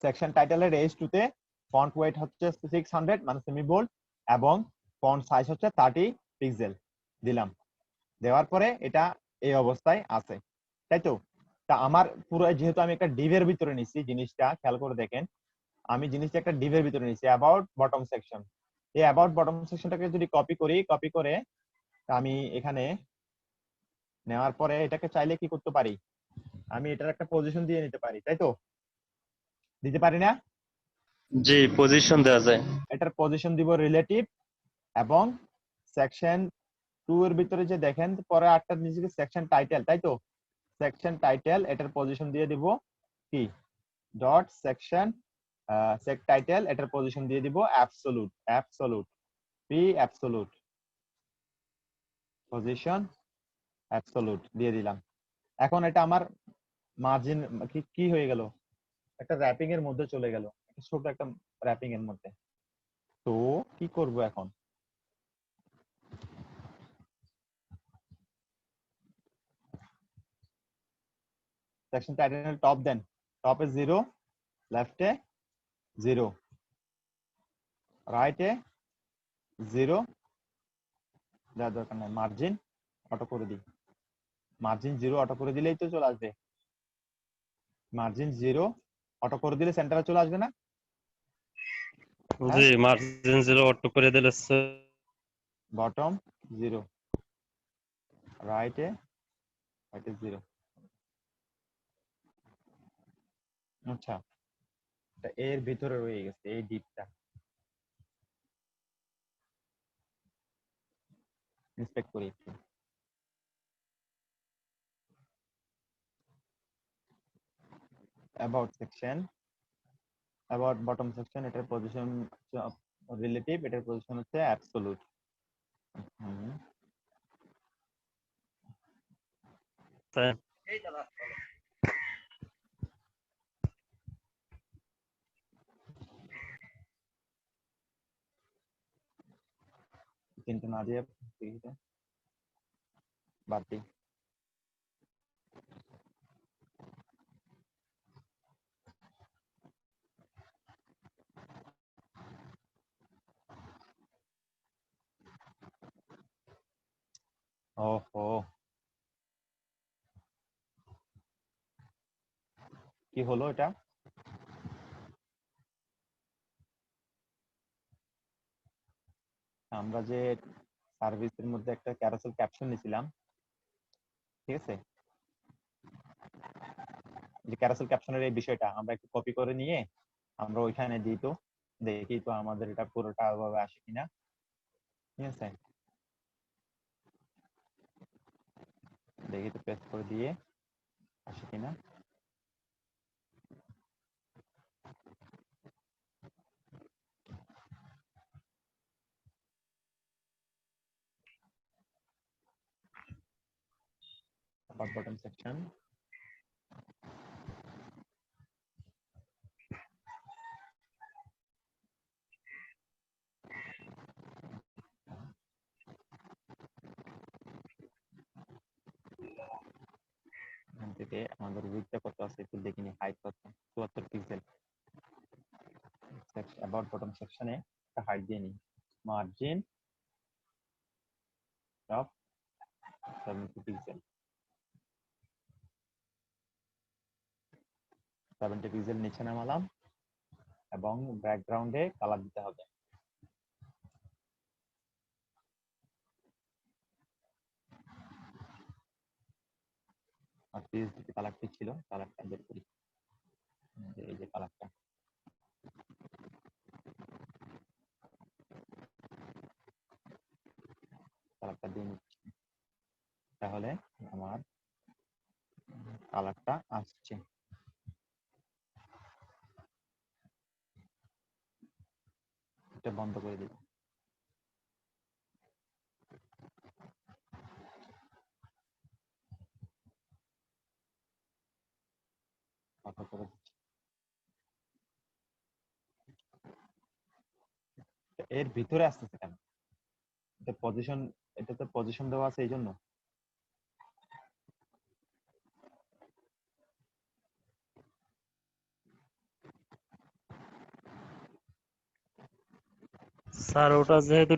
সেকশন টাইটেলের H2 তে ফন্ট ওয়েট হচ্ছে 600 মানে সেমি বোল্ড এবং ফন্ট সাইজ হচ্ছে 30 পিক্সেল দিলাম। দেওয়ার পরে এটা এই অবস্থায় আছে, তাই তো? তা আমার পুরো, যেহেতু আমি একটা ডিভের ভিতরে নিচ্ছি, জিনিসটা খেয়াল করে দেখেন, আমি জিনিসটা একটা ডিভের ভিতরে নিচ্ছি, অ্যাবাউট বটম সেকশন। এই অ্যাবাউট বটম সেকশনটাকে যদি কপি করি, কপি করে আমি এখানে নেওয়ার পরে এটাকে চাইলে কি করতে পারি? আমি এটার একটা পজিশন দিয়ে নিতে পারি, তাই তো? দিতে পারি না? জি, পজিশন দেওয়া যায়। এটার পজিশন দিব রিলেটিভ, এবং সেকশন 2 এর ভিতরে যে দেখেন পরে 8টার নিচে সেকশন টাইটেল, তাই তো? সেকশন টাইটেল এটার পজিশন দিয়ে দিব কি? ডট সেকশন সেক টাইটেল এটার পজিশন দিয়ে দিব absolute, absolute P absolute position absolute দিয়ে দিলাম। এখন এটা আমার মার্জিন কি কি হয়ে গেল? একটা র্যাপিং এর মধ্যে চলে গেল, একটা ছোট একটা র্যাপিং এর মধ্যে। তো কি করব এখন? সেকশন টাইটেল টপ দেন, টপে 0, লেফটে 0, রাইটে 0, দেওয়ার দরকার নাই, মার্জিন অটো করে দিই। মার্জিন 0 অটো করে দিলেই তো চলে আসবে। মার্জিন 0 অটো করে দিলে সেন্টারে চলে আসবে না? হ্যাঁ, জি, মার্জিন 0 অটো করে দিলে বটম 0, রাইটে 0। আচ্ছা, এটা এর ভিতরে রয়ে গেছে এই ডিপটা। ইন্সপেক্ট করি একটু। About section, about bottom section, এটার পজিশন রিলেটিভ, এটার পজিশন হচ্ছে অ্যাবসোলুট। কিন্তু না দিয়ে বাদ দিই। ওহো, কি হলো এটা? আমরা যে সার্ভিসের মধ্যে একটা ক্যারাসেল ক্যাপশন নিছিলাম, ঠিক আছে? যে ক্যারাসেল ক্যাপশনের এই বিষয়টা আমরা একটু কপি করে নিয়ে আমরা ওইখানে দিই, তো দেখি তো আমাদের এটা পুরোটা ভাবে আসে কিনা, ঠিক আছে? দেখি তো পেস্ট করে দিয়ে আসে কিনা। About bottom section. এখান থেকে আমাদের উইডথটা কত আছে একটু দেখে নি, হাইট কত, 74 পিক্সেল। অ্যাবাউট বটম সেকশনে একটা হাইট দিয়ে নিই, মার্জিন অফ 70 পিক্সেল। 70 পিক্সেল নিচে নামালাম এবং ব্যাকগ্রাউন্ডে কালার দিতে হবে। আর পিএসডি কালারটি ছিল, কালারটা বের করি, এই যে কালারটা। কালারটা দিয়ে নিচ্ছি, তাহলে আমার কালারটা আসছে। এটা বন্ধ করে দিই। কথা করে দিচ্ছি। এর ভিতরে আসতেছে কেন? এটা পজিশন, এটাতে পজিশন দেওয়া আছে এই জন্য। স্যার ওটা যেহেতু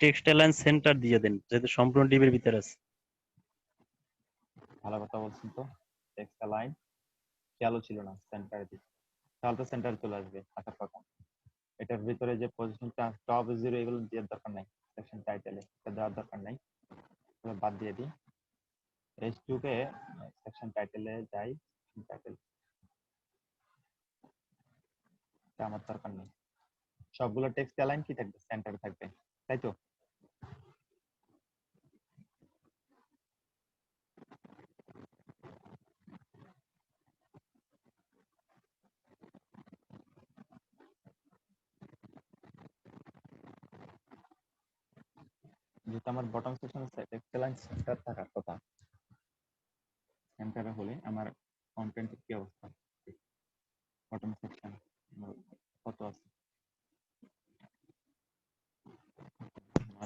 টেক্সট অ্যালাইন সেন্টার দিয়ে দেন, যেহেতু সম্পূর্ণ ডিবের ভিতরে আছে। ভালো কথা বলছেন তো, টেক্সট লাইন খেয়ালও ছিল না সেন্টারে দিই, তাহলে তো সেন্টারে চলে আসবে আসার কথা। এটার ভিতরে যে পজিশনটা টপ জিরো এগুলো দেওয়ার দরকার নাই, সেকশন টাইটেলে এটা দেওয়ার দরকার নাই, বাদ দিয়ে দিই। H2 কে সেকশন টাইটেলে যাই, টাইটেল আমার দরকার নেই। সবগুলো টেক্সট অ্যালাইন কি থাকবে, সেন্টারে থাকবে, তাই তো? যেহেতু আমার বটম সেকশনে টেক্সট অ্যালাইন সেন্টার থাকার কথা, সেন্টারে হলে আমার কন্টেন্টের কি অবস্থা? বটম সেকশন কত আছে?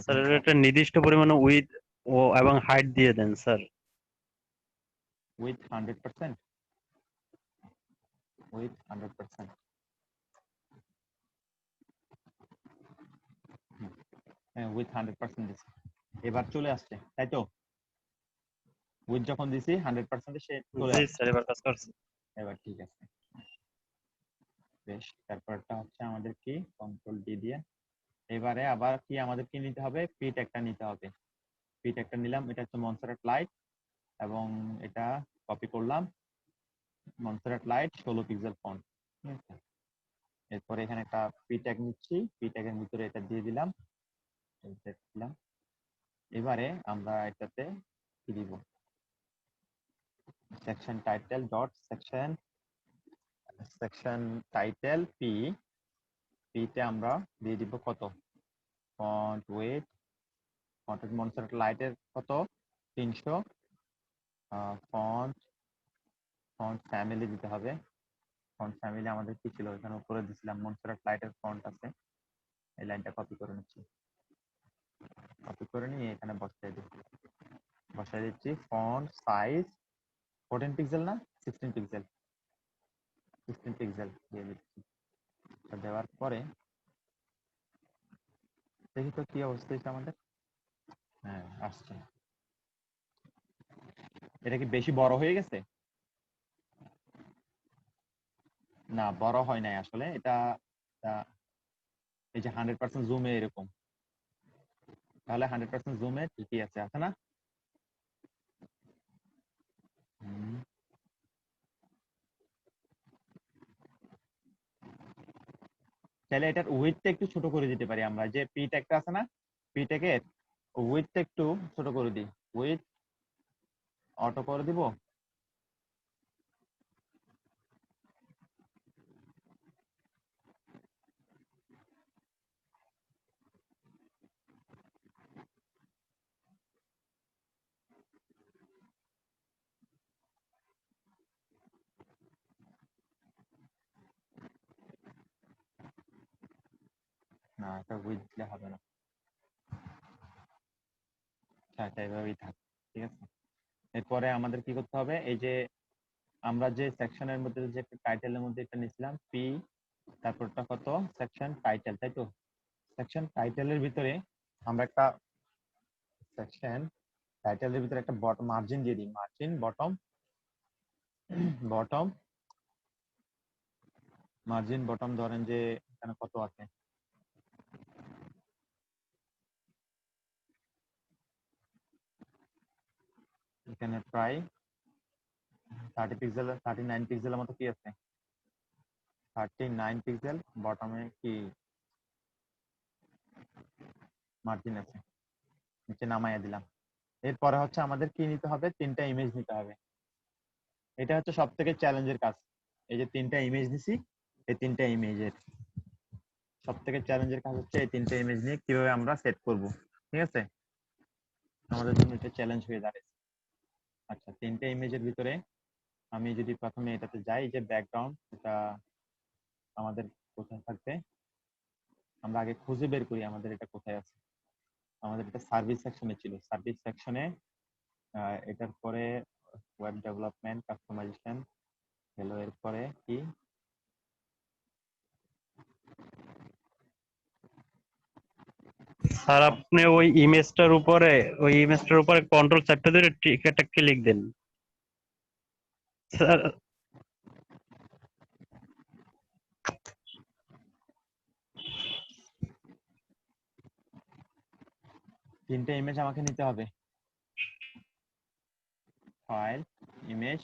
স্যার এর একটা নির্দিষ্ট পরিমাণে উইথ ও এবং হাইট দিয়ে দেন স্যার। With 100%, with 100%। হ্যাঁ, উইথ 100% দিছি, এবার চলে আসছে, তাই তো? উইথ যখন দিছি 100% সে চলে জি আসছে। স্যার, এবার কাজ করছে। এবার ঠিক আছে, বেশ। তারপরটা হচ্ছে আমাদের কি, কন্ট্রোল ডি দিয়ে এবারে আবার কি আমাদের কি নিতে হবে, পিট একটা নিতে হবে। পিট একটা নিলাম, এটা হচ্ছে মনসেরাট লাইট, এবং এটা কপি করলাম, মনসেরাট লাইট 16 পিক্সেল ফন্ট, ঠিক আছে? এরপরে এখানে একটা পি ট্যাগ নিচ্ছি, পি ট্যাগের ভিতরে এটা দিয়ে দিলাম, দিলাম। এবারে আমরা এটাতে কি দিব, section title dot section title P, পিতে আমরা দিয়ে দিব কত, ফন্ট ওয়েট, ফন্টের মনসেরাট লাইটের কত 300, ফন্ট ফন্ট ফ্যামিলি দিতে হবে। ফন্ট ফ্যামিলি আমাদের কি ছিল, এখানে উপরে দিছিলাম মনসেরাট লাইটের ফন্ট আছে, এই লাইনটা কপি করে নিচ্ছি, কপি করে নিয়ে এখানে বসাই দিচ্ছি। ফন্ট সাইজ 14 পিক্সেল না 16 পিক্সেল, 16 পিক্সেল দিয়ে দিচ্ছি। দেওয়ার পরে দেখি তো কি অবস্থা হয়েছে আমাদের। হ্যাঁ, আসছে। এটা কি বেশি বড় হয়ে গেছে? না বড় হয় নাই আসলে, এটা এটা এই যে 100% জুমে এরকম, তাহলে 100% জুমে ঠিকই আছে, আছে না? হুম। তাহলে এটার উইডথটা একটু ছোট করে দিতে পারি আমরা, যে পি ট্যাগটা আছে না, পি ট্যাগের উইডথটা একটু ছোট করে দিই, উইডথ অটো করে দিব। না, এটা উইডথ দিলে হবে না, হ্যাঁ এটা এভাবেই থাক, ঠিক আছে। এরপরে আমাদের কি করতে হবে, এই যে আমরা যে সেকশনের মধ্যে যে একটা টাইটেলের মধ্যে এটা নিয়েছিলাম পি, তারপরটা কত সেকশন টাইটেল, তাই তো? সেকশন টাইটেলের ভিতরে আমরা একটা সেকশন টাইটেলের ভিতরে একটা বটম মার্জিন দিয়ে দিই, margin bottom, bottom margin bottom ধরেন যে এখানে কত আছে, এখানে প্রায় 30 পিক্সেল 39 পিক্সেলের মতো কি আছে, 39 পিক্সেল বটমে কি মার্জিন আছে, নিচে নামাইয়া দিলাম। এরপরে হচ্ছে আমাদের কি নিতে হবে, 3টা ইমেজ নিতে হবে। এটা হচ্ছে সব থেকে চ্যালেঞ্জের কাজ। এই যে 3টা ইমেজ নিছি, এই 3টা ইমেজের সব থেকে চ্যালেঞ্জের কাজ হচ্ছে এই 3টা ইমেজ নিয়ে কিভাবে আমরা সেট করব, ঠিক আছে? আমাদের জন্য এটা চ্যালেঞ্জ হয়ে দাঁড়ায়। আচ্ছা, 3টা ইমেজের ভিতরে আমি যদি প্রথমে এটাতে যাই, যে ব্যাকগ্রাউন্ড, এটা আমাদের কোথায় থাকবে, আমরা আগে খুঁজে বের করি আমাদের এটা কোথায় আছে। আমাদের এটা সার্ভিস সেকশনে ছিল, সার্ভিস সেকশনে এটার পরে ওয়েব ডেভেলপমেন্ট কাস্টমাইজেশন হলো, এরপরে কি স্যার আপনি ওই ইমেজটার উপরে কন্ট্রোল চাপতে ধরে ঠিক একটা ক্লিক দেন স্যার। 3টা ইমেজ আমাকে নিতে হবে, ফাইল, ইমেজ,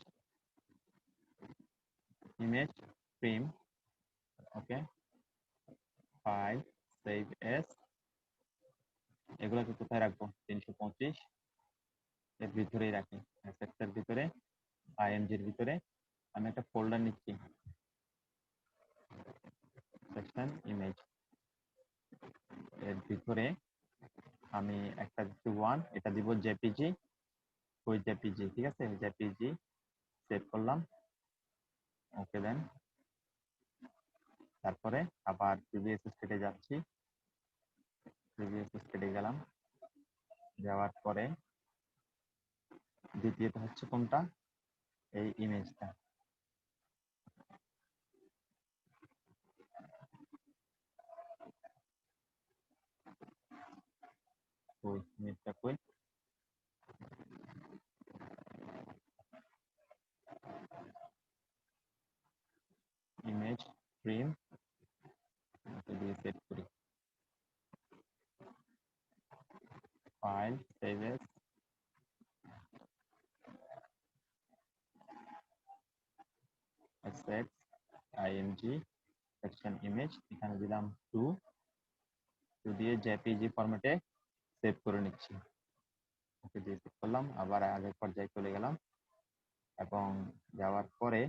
ইমেজ ফ্রেম, ওকে, ফাইল, সেভ এস, এগুলোকে কোথায় রাখবো, 325 এর ভিতরেই রাখি, অ্যাসেটস এর ভিতরে, আইএমজি এর ভিতরে আমি একটা ফোল্ডার নিচ্ছি, সেকশন ইমেজ, এর ভিতরে আমি একটা দিচ্ছি 1, এটা দিব জেপিজি, ওই জেপিজি, ঠিক আছে, জেপিজি সেভ করলাম, ওকে দেন। তারপরে আবার প্রিভিয়াস স্টেটে যাচ্ছি, প্রিভিয়াস স্টেটে গেলাম, যাওয়ার পরে দ্বিতীয়টা হচ্ছে কোনটা, এই ইমেজটা, ওই ইমেজটা কই, ইমেজ ফ্রেম, ওকে দিয়ে সেভ করি, file, save S, assets, IMG, section image, এখানে দিলাম 2, দিয়ে জেপিজি ফরম্যাটে সেভ করে নিচ্ছি, ওকে দিয়ে সেভ করলাম। আবার আগের পর্যায়ে চলে গেলাম, এবং যাওয়ার পরে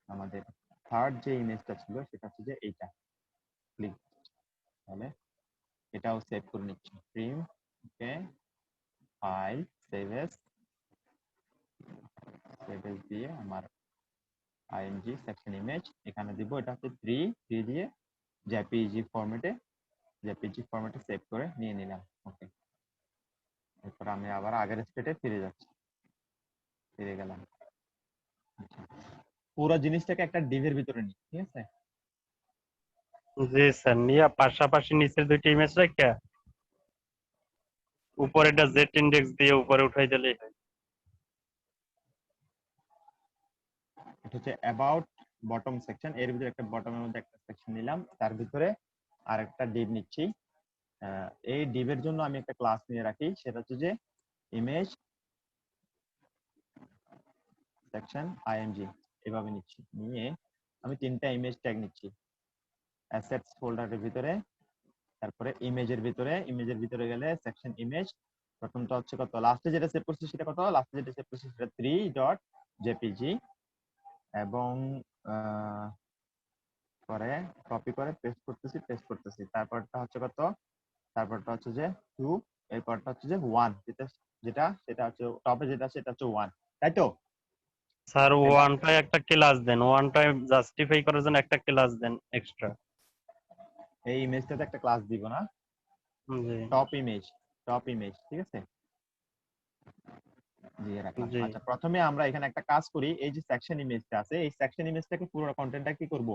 আমাদের থার্ড যে ইমেজটা ছিল সেটা হচ্ছে যে এইটা, ক্লিক, তাহলে এটাও সেভ করে নিচ্ছি, প্রিম, okay, file, save as, save as দিয়ে আমার আইএমজি সেকশন ইমেজ এখানে দিব, এটা হচ্ছে 3 দিয়ে জেপিজি ফরম্যাটে সেভ করে নিয়ে নিলাম, ওকে। এরপর আমি আবার আগের স্টেটে ফিরে গেলাম। আচ্ছা, পুরো জিনিসটাকে একটা ডিভের ভিতরে নিই, ঠিক আছে? জি স্যার, নিয়ে পাশাপাশি নিচের দুইটা ইমেজ রাখা উপরেটা জেড ইন্ডেক্স দিয়ে উপরে উঠাই দিলেই হয়। এটা হচ্ছে অ্যাবাউট বটম সেকশন, এর ভিতরে একটা বটমের মধ্যে একটা সেকশন নিলাম, তার ভিতরে আরেকটা ডিভ নিচ্ছি। এই ডিভের জন্য আমি একটা ক্লাস নিয়ে রাখি, সেটা হচ্ছে যে ইমেজ সেকশন আইএমজি, এভাবে নিচ্ছি। নিয়ে আমি 3টা ইমেজ ট্যাগ নিচ্ছি অ্যাসেটস ফোল্ডারের ভিতরে, তারপরে ইমেজের ভিতরে গেলে সেকশন ইমেজ, প্রথমটা হচ্ছে কত, লাস্টে যেটা সেভ করছি সেটা কত, লাস্টে যেটা সেভ করছি সেটা 3.jpg, এবং পরে কপি করে পেস্ট করতেছি। তারপরটা হচ্ছে কত, তারপরটা হচ্ছে যে 2, এরপরটা হচ্ছে যে 1, সেটা হচ্ছে টপে যেটা সেটা হচ্ছে 1, তাই তো? স্যার এবার ওয়ানটায় একটা ক্লাস দেন, ওয়ানটায় জাস্টিফাই করার জন্য একটা ক্লাস দেন এক্সট্রা। এই ইমেজটাতে একটা ক্লাস দিব না, জি টপ ইমেজ, ঠিক আছে, দিয়ে রাখলাম। জি আচ্ছা, প্রথমে আমরা এখানে একটা কাজ করি, এই যে সেকশন ইমেজটা আছে, এই সেকশন ইমেজটাকে পুরো কন্টেন্টটা কি করব,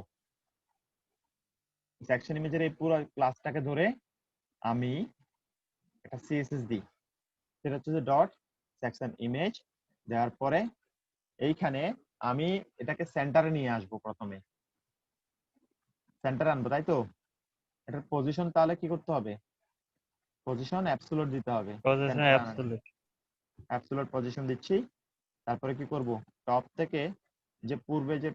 সেকশন ইমেজের এই পুরো ক্লাসটাকে ধরে আমি একটা সিএসএস দিই, সেটা হচ্ছে যে ডট সেকশন ইমেজ। দেওয়ার পরে এইখানে আমি এটাকে সেন্টারে নিয়ে আসবো, প্রথমে সেন্টারে আনবো, তাই তো? এটার পজিশন তাহলে কি করতে হবে, পজিশন অ্যাবসোলুট দিতে হবে, পজিশন সেন্টারে আনার জন্য অ্যাবসলিউট। অ্যাবসোলুট পজিশন দিচ্ছি। তারপরে কি করব, টপ থেকে যে পূর্বে যে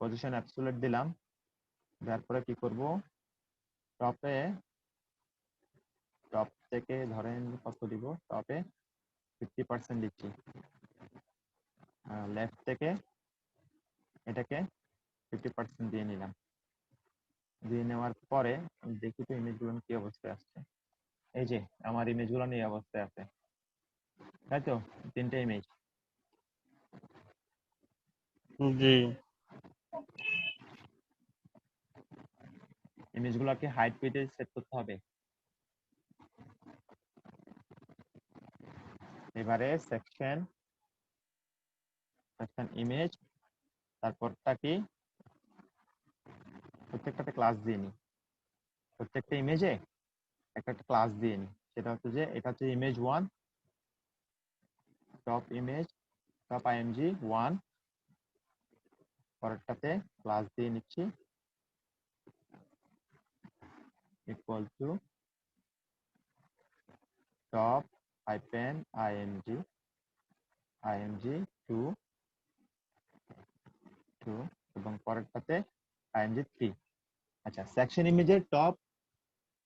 পজিশন অ্যাবসোলুট দিলাম, তারপরে কি করব, টপে, টপ থেকে ধরেন কত দিব, টপে 50% দিচ্ছি, লেফট থেকে এটাকে 50% দিয়ে নিলাম। দিয়ে নেওয়ার পরে আমি দেখি তো ইমেজগুলো কি অবস্থায় আসছে। এই যে আমার ইমেজগুলো এই অবস্থায় আছে, তাই তো? 3টে ইমেজ। জি ইমেজগুলোকে হাইট উইডথে সেট করতে হবে। এবারে সেকশন ইমেজ, তারপরটা কি, প্রত্যেকটাতে ক্লাস দিয়ে নি, প্রত্যেকটা ইমেজে একটা একটা ক্লাস দিয়ে নি। সেটা হচ্ছে যে এটা হচ্ছে image 1, top image, top IMG 1, পরেরটাতে ক্লাস দিয়ে নিচ্ছি equal to top hyphen IMG 2, এবং পরেরটাতে আইএমজি 3। আচ্ছা, সেকশন ইমেজের টপ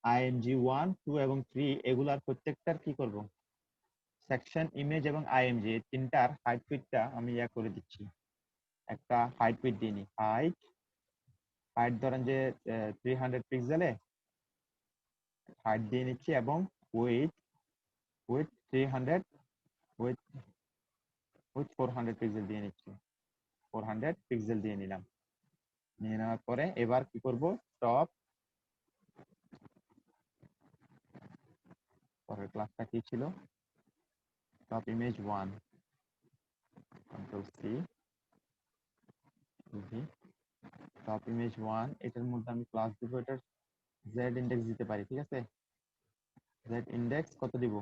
আইএমজি 1, 2 এবং 3 এগুলার প্রত্যেকটার কি করব, সেকশন ইমেজ এবং আইএমজি এই তিনটার হাইট উইডথটা আমি করে দিচ্ছি, একটা হাইট উইডথ দিয়ে নি। হাইট ধরেন যে 300 পিক্সেলে হাইট দিয়ে নিচ্ছি, এবং উইথ উইথ 300, উইথ 400 পিক্সেল দিয়ে নিচ্ছি, 400 পিক্সেল দিয়ে নিলাম। নিয়ে নেওয়ার পরে এবার কি করব, টপ, পরের ক্লাসটা কি ছিল, top image 1, control C, top image 1, এটার মধ্যে আমি ক্লাস দিব, এটার জেড ইন্ডেক্স দিতে পারি, ঠিক আছে? জেড ইন্ডেক্স কত দিব,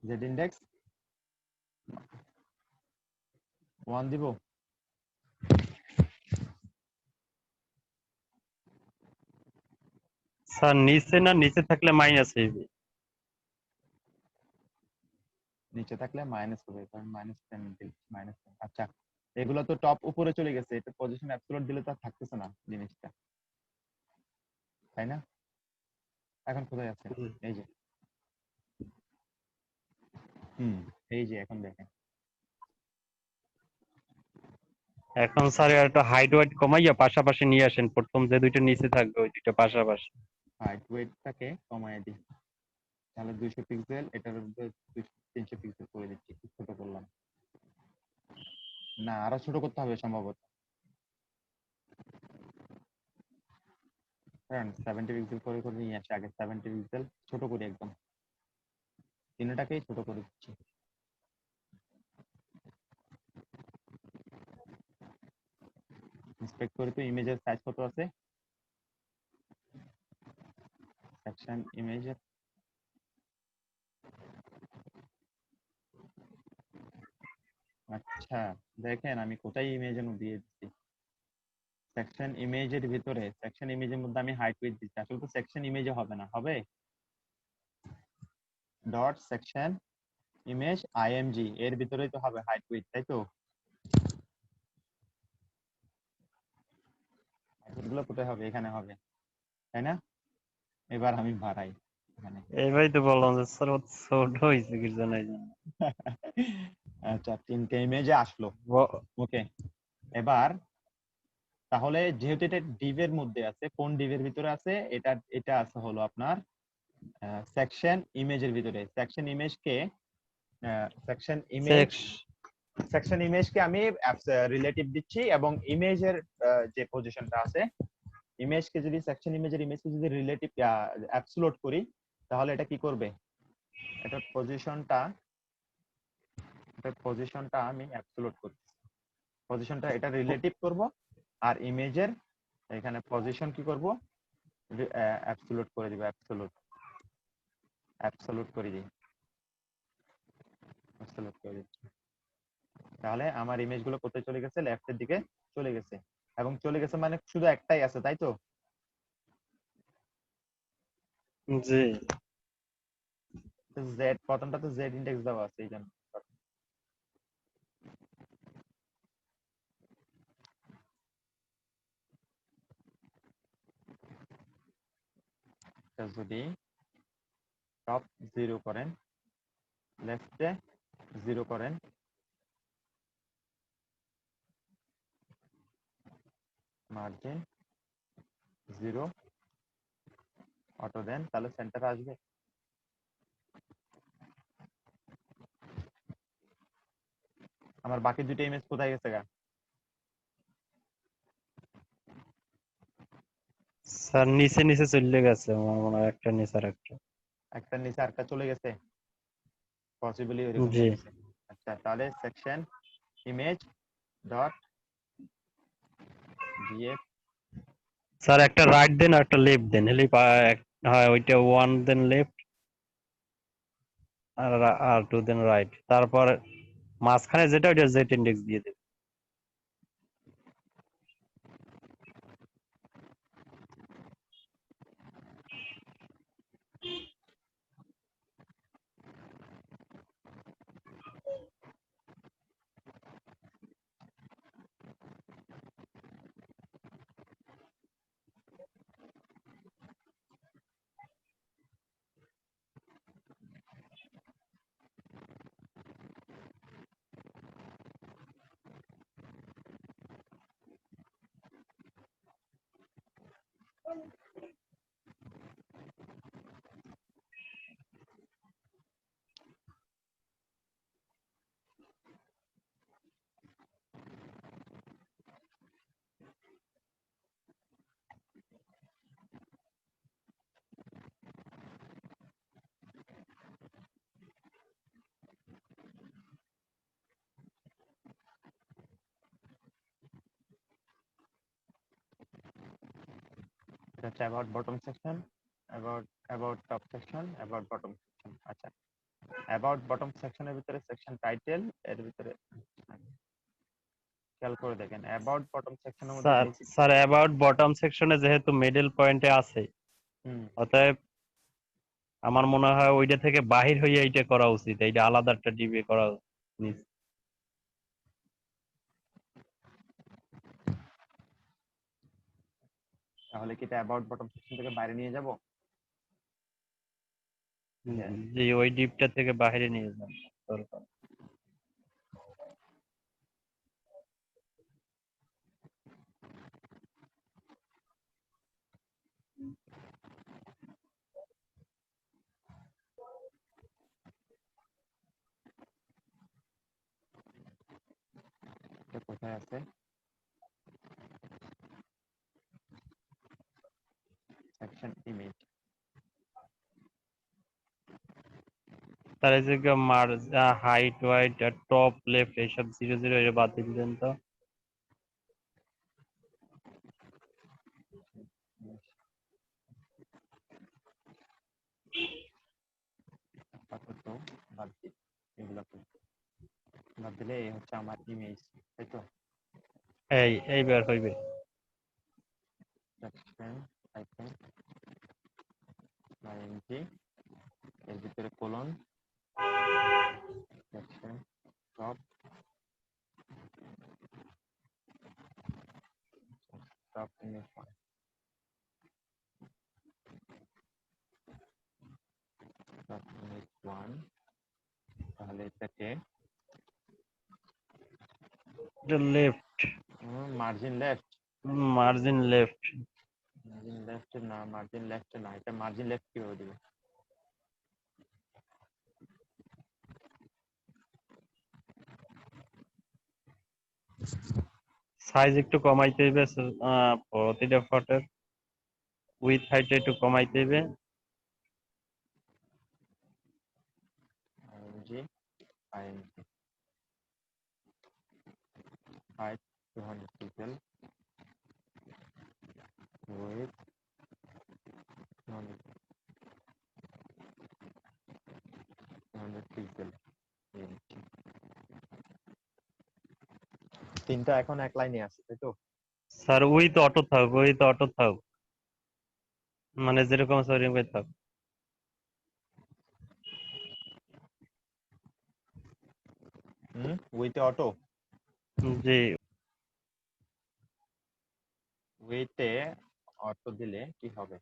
জেড ইন্ডেক্স 1 দিব। স্যার নিচে না, নিচে থাকলে মাইনাস হইবে। নিচে থাকলে মাইনাস হবে, কারণ -10 -10। আচ্ছা, এগুলো তো টপ উপরে চলে গেছে, এটা পজিশন অ্যাবসোলুট দিলে তো আর থাকতেছে না জিনিসটা, তাই না? এখন কোথায় আছে, এই যে, এই যে এখন দেখেন, এখন স্যার একটা হাইট ওয়েট কমাইয়া পাশাপাশি নিয়ে আসেন, প্রথম যে দুইটা নিচে থাকবে ওই দুইটা পাশাপাশি। হাইট ওয়েটটাকে কমায় দিই, তাহলে 200 পিক্সেল, এটার মধ্যে 300 পিক্সেল করে দিচ্ছি, একটু ছোট করলাম, না আরো ছোট করতে হবে সম্ভবত, কারণ 70 পিক্সেল করে করে নিয়ে আসি, আগে 70 পিক্সেল ছোট করি একদম, তিনটাকেই ছোট করে দিচ্ছি। ইন্সপেক্ট করি তো ইমেজের সাইজ কত আছে, সেকশন ইমেজের আচ্ছা, দেখেন আমি কোথায় ইমেজ দিয়ে দিচ্ছি। সেকশন ইমেজের ভিতরে সেকশন ইমেজের মধ্যে আমি হাইট উইডথ দিচ্ছি। আসলে তো সেকশন ইমেজে হবে না, হবে ডট সেকশন ইমেজ আইএমজি এর ভিতরেই তো হবে হাইট উইডথ, তাই তো? এগুলো কোথায় হবে? এখানে হবে, তাই না? এবার আমি বাড়াই এখানে। এইভাবেই তো বললাম যে স্যার ছোট হয়েছে কিছু নাই আচ্ছা, 3টে ইমেজে আসলো। ব- ওকে, এবার তাহলে যেহেতু এটা ডিভের মধ্যে আছে, কোন ডিভের ভিতরে আছে? এটা আছে হলো আপনার সেকশন ইমেজের ভিতরে। সেকশন ইমেজকে সেকশন ইমেজ সেক্স- সেকশন ইমেজকে আমি রিলেটিভ দিচ্ছি, এবং ইমেজের যে পজিশনটা আছে, ইমেজকে যদি সেকশন ইমেজকে যদি রিলেটিভ অ্যাবসোলুট করি, তাহলে এটা কি করবে? এটার পজিশনটা আমি অ্যাবসোলুট করব। পজিশনটা এটা রিলেটিভ করব, আর ইমেজের এখানে পজিশন কি করব? অ্যাবসোলুট করে দিব। অ্যাবসোলুট করে দিই। অ্যাবসোলুট করে দিই। তাহলে আমার ইমেজগুলো কোথায় চলে গেছে? লেফটের দিকে চলে গেছে। এবং চলে গেছে মানে শুধু একটাই আছে, তাই তো? জি জেড, প্রথমটা তো জেড ইন্ডেক্স দেওয়া আছে, এই জন্য। যদি টপ 0 করেন, লেফটে 0 করেন, মার্জিন 0 অটো দেন, তাহলে সেন্টারে আসবে। আমার বাকি দুটো ইমেজ কোথায় গেছে গা? স্যার নিচে নিচে চলে গেছে আমার মনে হয়, একটা নিচে আর একটা। একটা নিচে আরেকটা চলে গেছে, পসিবলি ওইরকম জি হয়ে গেছে। আচ্ছা, তাহলে section image dot DF. Sir একটা রাইট দেন আর একটা লেফট দেন, হলে হয় ওইটা ওয়ান দেন লেফট আর টু দেন রাইট, তারপর মাঝখানে যেটা ওইটা জেড ইন্ডেক্স দিয়ে দেবে। এটা হচ্ছে about bottom section, about top section, about bottom section. আচ্ছা, অ্যাবাউট বটম সেকশনের ভিতরে সেকশন টাইটেল, এর ভিতরে খেয়াল করে দেখেন অ্যাবাউট বটম সেকশনের মধ্যে sir basic. Sir about bottom সেকশনে যেহেতু মিডল পয়েন্টে আছে, হুম, অতএব আমার মনে হয় ওইটা থেকে বাহির হয়ে এইটা করা উচিত, এইটা আলাদা একটা ডিবে করা উচিত। তাহলে কি এটা অ্যাবাউট বটম সেকশন থেকে বাইরে নিয়ে যাব? যে ওই ডিপটা থেকে বাইরে নিয়ে যান দরকার। এটা কোথায় আছে? Section image. তার এই যে মার্জ হাইট ওয়াইট আর টপ লেফট এইসব 0 0 এর বাদ দিয়ে দেন তো। আপাতত বাদ দিই, এগুলো করতে বাদ দিলে এই হচ্ছে আমার ইমেজ, তাই তো? এইবার হইবে। সেকশন হাইফেন img এর ভিতরে colon section top top image 1 top image 1 তাহলে এটাকে left, margin left margin left. না, মার্জিন লেফট না, এটা মার্জিন লেফট কিভাবে দিবে? সাইজ একটু কমাইতে হইবে, প্রতিটা ফটোর উইথ হাইট একটু কমাইতে হইবে। img height 200 pixel width 200 pixel তিনটা এখন এক লাইনে আছে, তাই তো? স্যার উইথ অটো থাক, উইথ অটো থাক, মানে যেরকম আছে ওরকমই থাক। উইথ অটো, জি, উইথে অটো দিলে কি হবে?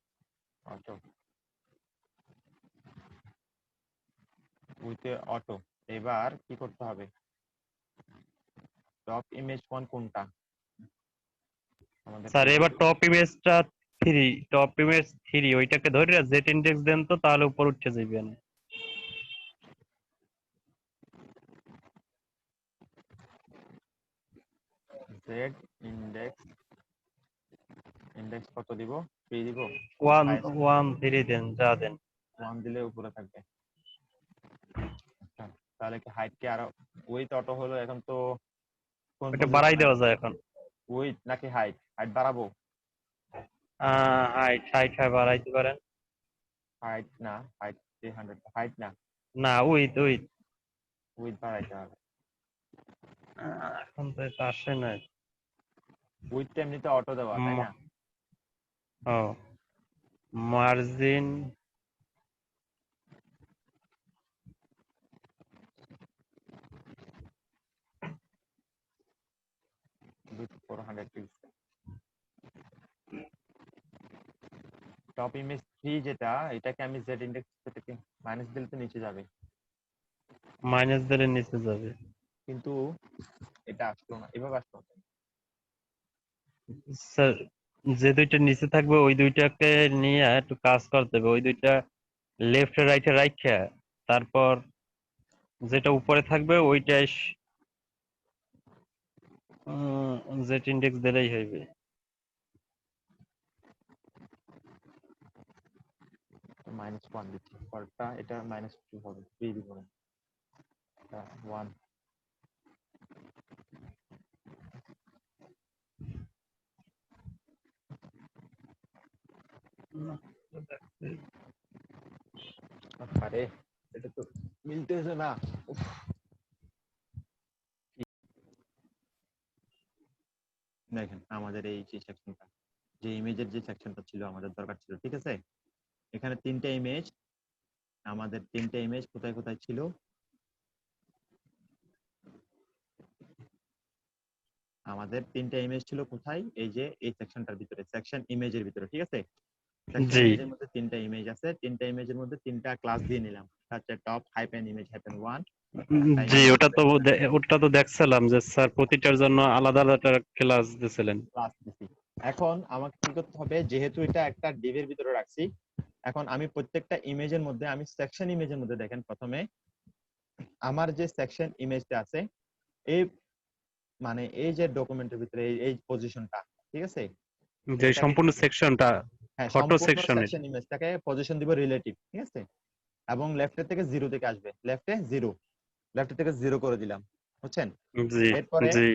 অটো উইথে অটো, এবার কি করতে হবে? টপ ইমেজ কোনটা আমাদের? স্যার এবার টপ ইমেজটা 3, টপ ইমেজ 3 ওইটাকে ধরে জেট ইন্ডেক্স দেন তো, তাহলে উপর উঠে যাবেন। জেড ইন্ডেক্স কত দিব? 3 দিব? 1 1 3 দেন, যা দেন। 1 দিলে উপরে থাকবে। আচ্ছা, তাহলে কি হাইট কি আরো উইথ অটো হলো, এখন তো কোন এটা বাড়াই দেওয়া যায় এখন। উইথ নাকি হাইট? হাইট বাড়াবো? হাইট হাইট বাড়াইতে পারেন। হাইট না, হাইট 300, হাইট না, না, উইথ উইথ। উইথ বাড়াইতে হবে। এখন তো এটা আসে না। উইথ এমনিতে অটো দেওয়া, তাই না? ও, margin with 400 pixel. Top image 3 যেটা, এটাকে আমি জেড ইন্ডেক্স থেকে মাইনাস দিলে তো নিচে যাবে, মাইনাস ধরে নিচে যাবে। কিন্তু এটা আসলো না, এভাবে আসলো না। স্যার যে দুইটা নিচে থাকবে ওই দুইটাকে নিয়ে একটু কাজ করতে হবে, ওই দুইটা লেফট রাইটে রাখা, তারপর যেটা উপরে থাকবে ওইটাই জেট ইন্ডেক্স দিলেই হইবে। -1 দিচ্ছি, পরটা এটা -2 হবে, 3 দিব না, এটা 1। আরে এটা তো মিলতেছে না। উফ। দেখেন আমাদের এই যে সেকশনটা, যে ইমেজের যে সেকশনটা ছিল আমাদের দরকার ছিল, ঠিক আছে? এখানে তিনটা ইমেজ, আমাদের তিনটা ইমেজ কোথায় কোথায় ছিল? আমাদের তিনটা ইমেজ ছিল কোথায়? এই যে এই সেকশনটার ভিতরে, সেকশন ইমেজের ভিতরে, ঠিক আছে? সেকশন জি ইমেজের মধ্যে তিনটা ইমেজ আছে, তিনটা ইমেজের মধ্যে তিনটা ক্লাস দিয়ে নিলাম, হচ্ছে টপ হাইপেন ইমেজ হাইপেন 1। জি, ওটা তো দেখছিলাম যে স্যার প্রতিটার জন্য আলাদা আলাদা ক্লাস দিয়েছিলেন। ক্লাস দিছি। এখন আমাকে কি করতে হবে, যেহেতু এটা একটা ডিভের ভিতরে রাখছি, এখন আমি প্রত্যেকটা ইমেজের মধ্যে, আমি সেকশন ইমেজের মধ্যে দেখেন প্রথমে আমার যে সেকশন ইমেজটা আছে, এই মানে এই যে ডকুমেন্টের ভিতরে এই পজিশনটা, ঠিক আছে? যে এটাকে সম্পূর্ণ সেকশনটা হ্যাঁ, ফটো সম্পূর্ণ সেকশনের। সেকশন ইমেজটাকে পজিশন দিব রিলেটিভ, ঠিক আছে? এবং লেফটের থেকে 0 থেকে আসবে, লেফটে 0, লেফট থেকে 0 করে দিলাম, বুঝছেন? জি এরপরে জি,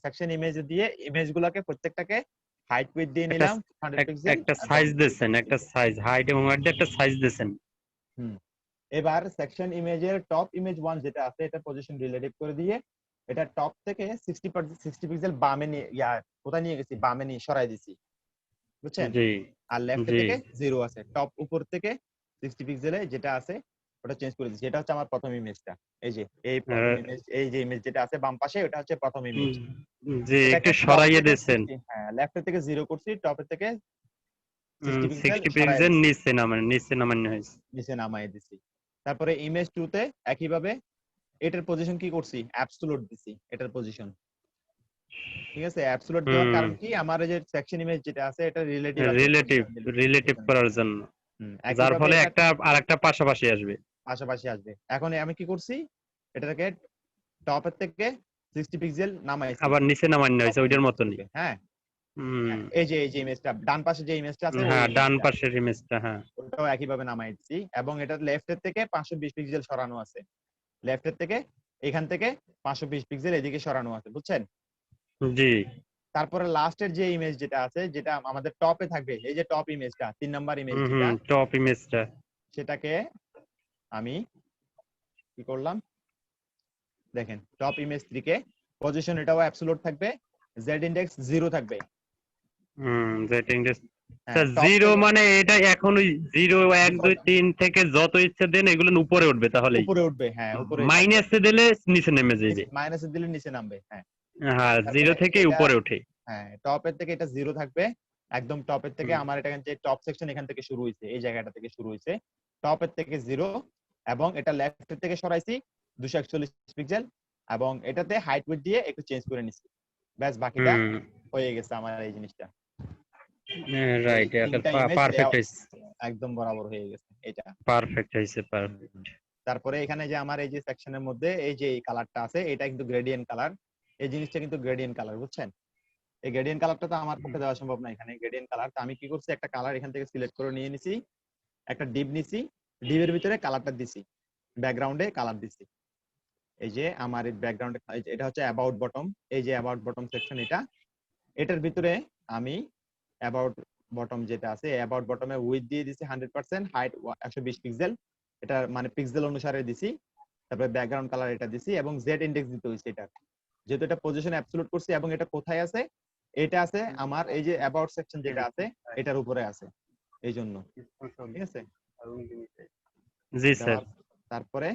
সেকশন ইমেজ দিয়ে ইমেজগুলোকে প্রত্যেকটাকে হাইট উইডথ দিয়ে একটা নিলাম 100 পিক্সেল একটা এবং সাইজ দিয়েছেন, একটা সাইজ হাইট এবং ওয়েট একটা সাইজ দিয়েছেন। হুম এবার সেকশন ইমেজের টপ ইমেজ 1 যেটা আছে এটা পজিশন রিলেটিভ করে দিয়ে এটা টপ থেকে 60 পিক্সেল বামে নিয়ে কোথায় নিয়ে গেছি, বামে নিয়ে সরাই দিছি, বুঝছেন? জি আর লেফট জি থেকে 0 আছে, টপ উপর থেকে 60 পিক্সেলে যেটা আছে ওটা চেঞ্জ করে দিচ্ছি। এটা হচ্ছে আমার প্রথম ইমেজটা। এই যে এই প্রথম আহ, ইমেজ, এই যে ইমেজ যেটা আছে বাম পাশে ওটা হচ্ছে প্রথম ইমেজ। জি এটাকে একটু টপ সরাইয়ে থেকে দিয়েছেন 60, হ্যাঁ লেফট থেকে 0 করছি, টপের থেকে 60 পিক্সেল 60 সরাই পিক্সেল দিছি, নিচে নামানো হয়েছে। নিচে নামাই দিছি। তারপরে ইমেজ 2 তে একই ভাবে এটার পজিশন কি করছি, অ্যাবসোলুট দিছি এটার পজিশন, ঠিক আছে? অ্যাবসোলুট দেওয়ার হুম কারণ কি, আমার এই যে সেকশন ইমেজ যেটা আছে এটা রিলেটিভ আছে রিলেটিভ পজিশন রিলেটিভ, রিলেটিভ এজন্য। করার জন্য, যার একইভাবে ফলে এটা একটা আরেকটা পাশাপাশি আসবে। পাশাপাশি আসবে। এখন আমি কি করছি, এটাকে টপের থেকে 60 পিক্সেল নামাইছি, আবার নিচে নামানো হয়েছে প্রথম ওইটার ইমেজ মতনই। থেকে, হ্যাঁ। হুম এই যে ইমেজটা ডান পাশে যে ইমেজটা আছে ওই হ্যাঁ ডান ইমেজটা, পাশের ইমেজটা, হ্যাঁ ওটাও একইভাবে নামাই দিছি। এবং এটা লেফটের থেকে 520 পিক্সেল সরানো আছে, লেফটের থেকে এখান থেকে 520 পিক্সেল এদিকে সরানো আছে, বুঝছেন? জি তারপরে লাস্টের যে ইমেজ যেটা আছে যেটা আমাদের টপে থাকবে, এই যে টপ ইমেজটা 3 নাম্বার ইমেজ যেটা, টপ ইমেজটা সেটাকে আমি কি করলাম, দেখেন টপ ইমেজ 3 কে পজিশন এটাও অ্যাবসোলুট থাকবে, জেড ইনডেক্স 0 থাকবে, রেটিং হ্যাঁ টপ জিরো থেকে মানে এটা এখন ওই 0 1 2 3 থেকে যত ইচ্ছে দেন এগুলো উপরে উঠবে, তাহলেই উপরে উঠবে, হ্যাঁ উপরে থাকবে, মাইনাসে দিলে নিচে নেমে যাবে। মাইনাসে দিলে নিচে নামবে, হ্যাঁ। হ্যাঁ তারপরে 0 থেকে এটা, উপরে ওঠে। হ্যাঁ টপের থেকে এটা 0 থাকবে, একদম টপের থেকে হুম, আমার এটা যে টপ সেকশন এখান থেকে শুরু হয়েছে, এই জায়গাটা থেকে শুরু হয়েছে, টপের থেকে 0, এবং এটা লেফটের থেকে সরাইছি 241 পিক্সেল, এবং এটাতে হাইট উইডথ দিয়ে একটু চেঞ্জ করে নিছি, ব্যাস বাকিটা হুম হয়ে গেছে আমার এই জিনিসটা। এই রাইট, তিনটা ইমেজ পারফেক্ট হয়েছে, একদম বরাবর হয়ে গেছে এটা। পারফেক্ট হয়েছে, হুম, পারফেক্ট। হুম। তারপরে এখানে যে আমার এই যে সেকশনের মধ্যে এই যে এই কালারটা আছে এটা কিন্তু গ্রেডিয়েন্ট কালার, এই জিনিসটা কিন্তু গ্রেডিয়েন্ট কালার, বুঝছেন? এই গ্রেডিয়েন্ট কালারটা তো আমার পক্ষে দেওয়া সম্ভব না এখানে, গ্রেডিয়েন্ট কালার তো আমি কি করছি, একটা কালার এখান থেকে সিলেক্ট করে নিয়ে নিছি, একটা ডিপ নিছি, ডিপের ভিতরে কালারটা দিছি, ব্যাকগ্রাউন্ডে কালার দিছি। এই যে আমার এই ব্যাকগ্রাউন্ডে এটা হচ্ছে অ্যাবাউট বটম, এই যে অ্যাবাউট বটম সেকশন এটা, এটার ভিতরে আমি অ্যাবাউট বটম যেটা আছে অ্যাবাউট বটমে উইডথ দিয়ে দিছি 100%, হাইট 120 পিক্সেল, এটা মানে পিক্সেল অনুসারে দিছি। তারপরে ব্যাকগ্রাউন্ড কালার এটা দিছি এবং জেড ইনডেক্স দিতে হইছে এটা, যেহেতু এটা পজিশন অ্যাবসলিউট করছি। এবং এটা কোথায় আছে, এটা আছে আমার এই যে অ্যাবাউট সেকশন যেটা আছে এটার উপরে আছে, এই জন্য, ঠিক আছে? জি স্যার। দেওয়ার তারপরে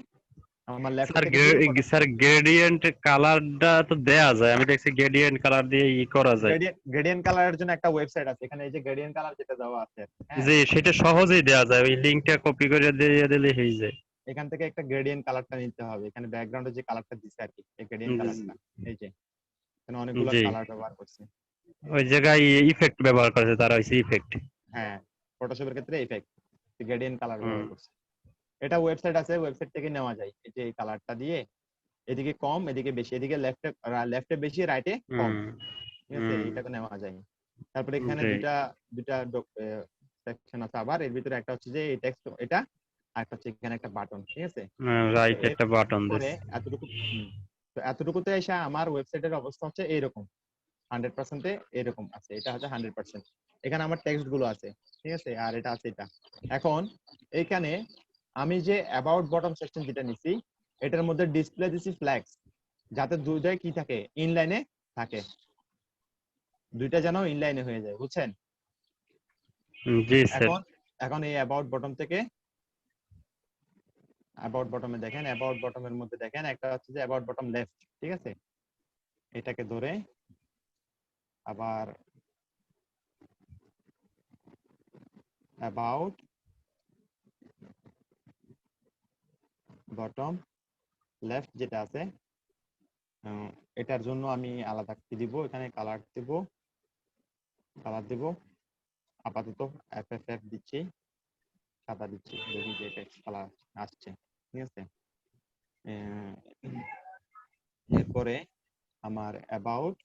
আমার লেফট স্যার থেকে শুরু বটম, স্যার গ্রেডিয়েন্ট কালারটা তো দেয়া যায়, আমি দেখছি গ্রেডিয়েন্ট কালার দিয়ে করা যায়। গ্রেডিয়েন্ট কালারের জন্য একটা ওয়েবসাইট আছে, এখানে এই যে গ্রেডিয়েন্ট কালার যেটা দেওয়া আছে, হ্যাঁ যে সেটা সহজেই দেয়া যায়, ওই লিংকটা কপি করে দিয়ে দিলে হয়ে যায়। এখান থেকে একটা গ্রেডিয়েন্ট কালারটা নিতে হবে, এখানে ব্যাকগ্রাউন্ডে যে কালারটা দিছে আর কি, এই গ্রেডিয়েন্ট কালারটা, এই যে এখানে অনেকগুলো জি কালার ব্যবহার করছে, ওই জায়গায় ইফেক্ট ব্যবহার করেছে তারা, হচ্ছে ইফেক্ট। হ্যাঁ ফটোশপের ক্ষেত্রে ইফেক্ট গ্রেডিয়েন্ট কালার হুম ব্যবহার করছে। এটা ওয়েবসাইট আছে, ওয়েবসাইট থেকে নেওয়া যায়, এই যে এই কালারটা দিয়ে এদিকে কম এদিকে বেশি, এদিকে লেফটে বেশি রাইটে কম, হুম ঠিক আছে? হুম এইটাকে নেওয়া যায়। তারপরে এখানে জি দুইটা দুইটা সেকশন আছে আবার, এর ভিতরে একটা হচ্ছে যে এই টেক্সট এটা, আর একটা হচ্ছে এখানে একটা বাটন, ঠিক আছে? তো রাইট, এর একটা বাটন দিস। পরে এতটুকু, তো এতটুকুতে এসে আমার ওয়েবসাইটের অবস্থা হচ্ছে এইরকম, 100% এরকম আছে, এটা হচ্ছে 100%, এখানে আমার টেক্সট গুলো আছে, ঠিক আছে? আর এটা আছে এটা। এখন এইখানে আমি যে অ্যাবাউট বটম সেকশন যেটা নিছি এটার মধ্যে ডিসপ্লে দিছি ফ্ল্যাগস, যাতে দুইটাই কি থাকে, ইনলাইনে থাকে, দুইটা যেন ইনলাইনে হয়ে যায়, বুঝছেন? জি স্যার। এখন এখন এই অ্যাবাউট বটম থেকে অ্যাবাউট বটমে দেখেন, অ্যাবাউট বটমের মধ্যে দেখেন একটা হচ্ছে যে অ্যাবাউট বটম লেফট, ঠিক আছে? এটাকে ধরে আবার অ্যাবাউট বটম লেফট যেটা আছে, এটার জন্য আমি আলাদা কি দিব, এখানে কালার দিব আপাতত এফএফএফ দিচ্ছি, সাদা দিচ্ছি, দেখি যে টেক্সট কালার আসছে, ঠিক আছে? আহ, এরপরে আমার অ্যাবাউট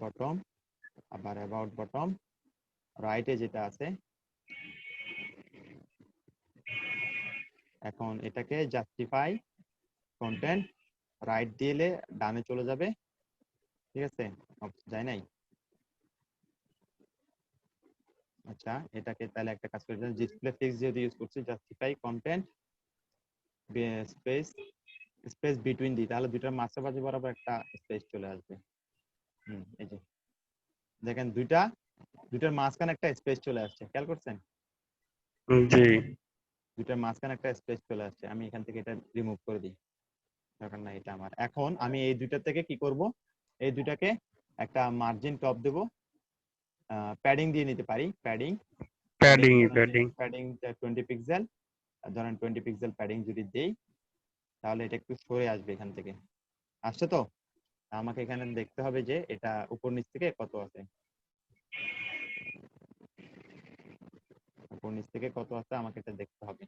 বটম, আবার অ্যাবাউট বটম রাইটে যেটা আছে, এখন এটাকে জাস্টিফাই কন্টেন্ট রাইট দিলে ডানে চলে যাবে, ঠিক আছে? যায় নাই, আচ্ছা, এটাকে তাহলে একটা কাজ করে ডিসপ্লে টেক্সট যেহেতু ইউজ করছি, justify content space space between the, তাহলে দুইটার মাঝামাঝি বরাবর একটা স্পেস চলে আসবে। এই যে দেখেন দুইটার মাঝখানে একটা স্পেস চলে আসছে, খেয়াল করছেন? জি দুইটার মাঝখানে একটা স্পেস চলে আসছে। আমি এখান থেকে এটা রিমুভ করে দিই, দরকার নাই এটা আমার। এখন আমি এই দুইটা থেকে কি করব, এই দুইটাকে একটা মার্জিন টপ দেব, প্যাডিং দিয়ে নিতে পারি। Padding padding padding padding 20 pixel, ধরেন 20 পিক্সেল প্যাডিং যদি দেই, তাহলে এটা একটু সরে আসবে এখান থেকে। আসছে তো? আমাকে এখানে দেখতে হবে যে এটা উপর নিচ থেকে কত আছে, উপর নিচ থেকে কত আছে আমাকে এটা দেখতে হবে।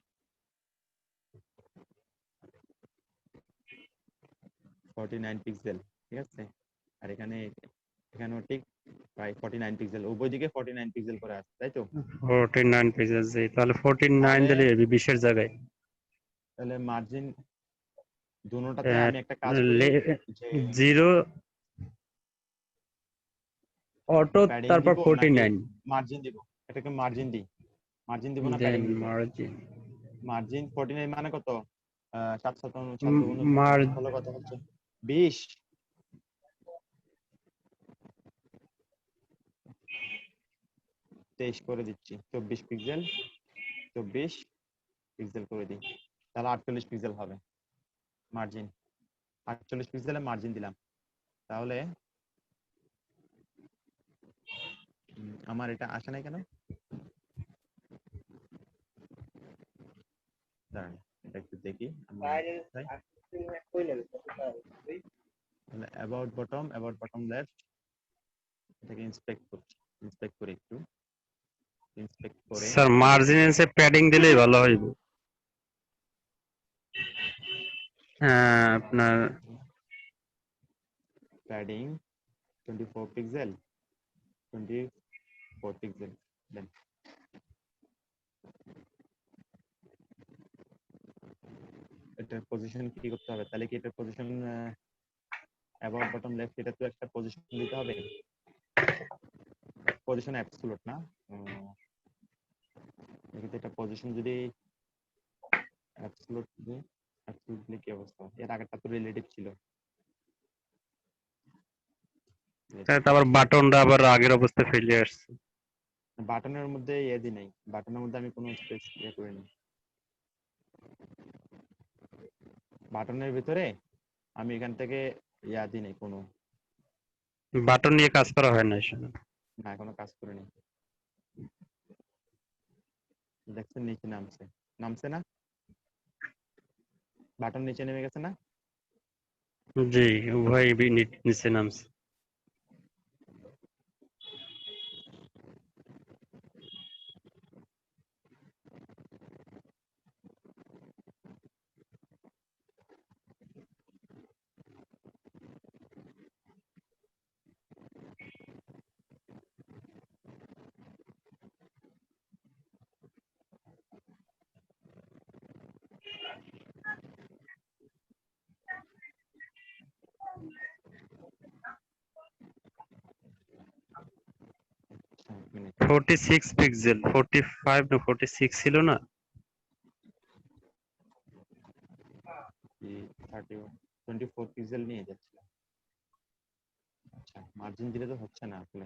49 পিক্সেল, ঠিক আছে। আর এখানেও ঠিক প্রায় 49 পিক্সেল, উভয় দিকে 49 পিক্সেল করে আছে, তাই তো? 49 পেজেস, জি তাহলে 49 দিলে 20 এর জায়গায় তাহলে মার্জিন দুটোটাতে আমি একটা কাজ করি যে 0 অটো প্যাডিং তারপর দিব নাকি 49 মার্জিন দিব? এটাকে মার্জিন দিই, মার্জিন দিব না দেন প্যাডিং দিব? মার্জিন মার্জিন 49 মানে কত? 7 7 7 মার হলো কত হচ্ছে 20। 23 করে দিচ্ছি, 24 পিক্সেল, 24 পিক্সেল করে দিই, তাহলে 48 পিক্সেল হবে মার্জিন। 48 পিক্সেলের মার্জিন দিলাম। তাহলে আমার এটা আসে নাই কেন? দাঁড়ান এটা একটু দেখি। অ্যাবাউট বটম লেফট, এটাকে ইন্সপেক্ট করছি, ইন্সপেক্ট করে একটু ইন্সপেক্ট করে স্যার মার্জিনেন্সে প্যাডিং দিলেই ভালো হইব। হ্যাঁ আপনার প্যাডিং 24 পিক্সেল, 24 পিক্সেল দেন। এটার পজিশন কি করতে হবে? তাহলে কি এটার পজিশন অ্যাবাউট বটম লেফট, এটা তো একটা পজিশন দিতে হবে, পজিশন অ্যাবসলিউট না। এক্ষেত্রে এটা পজিশন যদি অ্যাবসলিউটলি কি অবস্থা? এর আগেরটা তো রিলেটিভ ছিল। তারপর বাটনটা আবার আগের অবস্থায় ফিরে আসছে। বাটনের মধ্যে দিই নাই, বাটনের মধ্যে আমি কোনো স্পেস করিনি। বাটনের ভিতরে আমি এখান থেকে দিই নাই কোনো, বাটন নিয়ে কাজ করা হয় না এখানে। না কোনো কাজ করিনি। দেখছেন নিচে নামছে, নামছে না? বাটন নিচে নেমে গেছে না? জি উভয় নিচে নামছে। এক মিনিট। 46 পিক্সেল, 45 না 46 ছিল না? 24 পিক্সেল নিয়ে যাচ্ছিলাম। আচ্ছা, মার্জিন দিলে তো হচ্ছে না আসলে।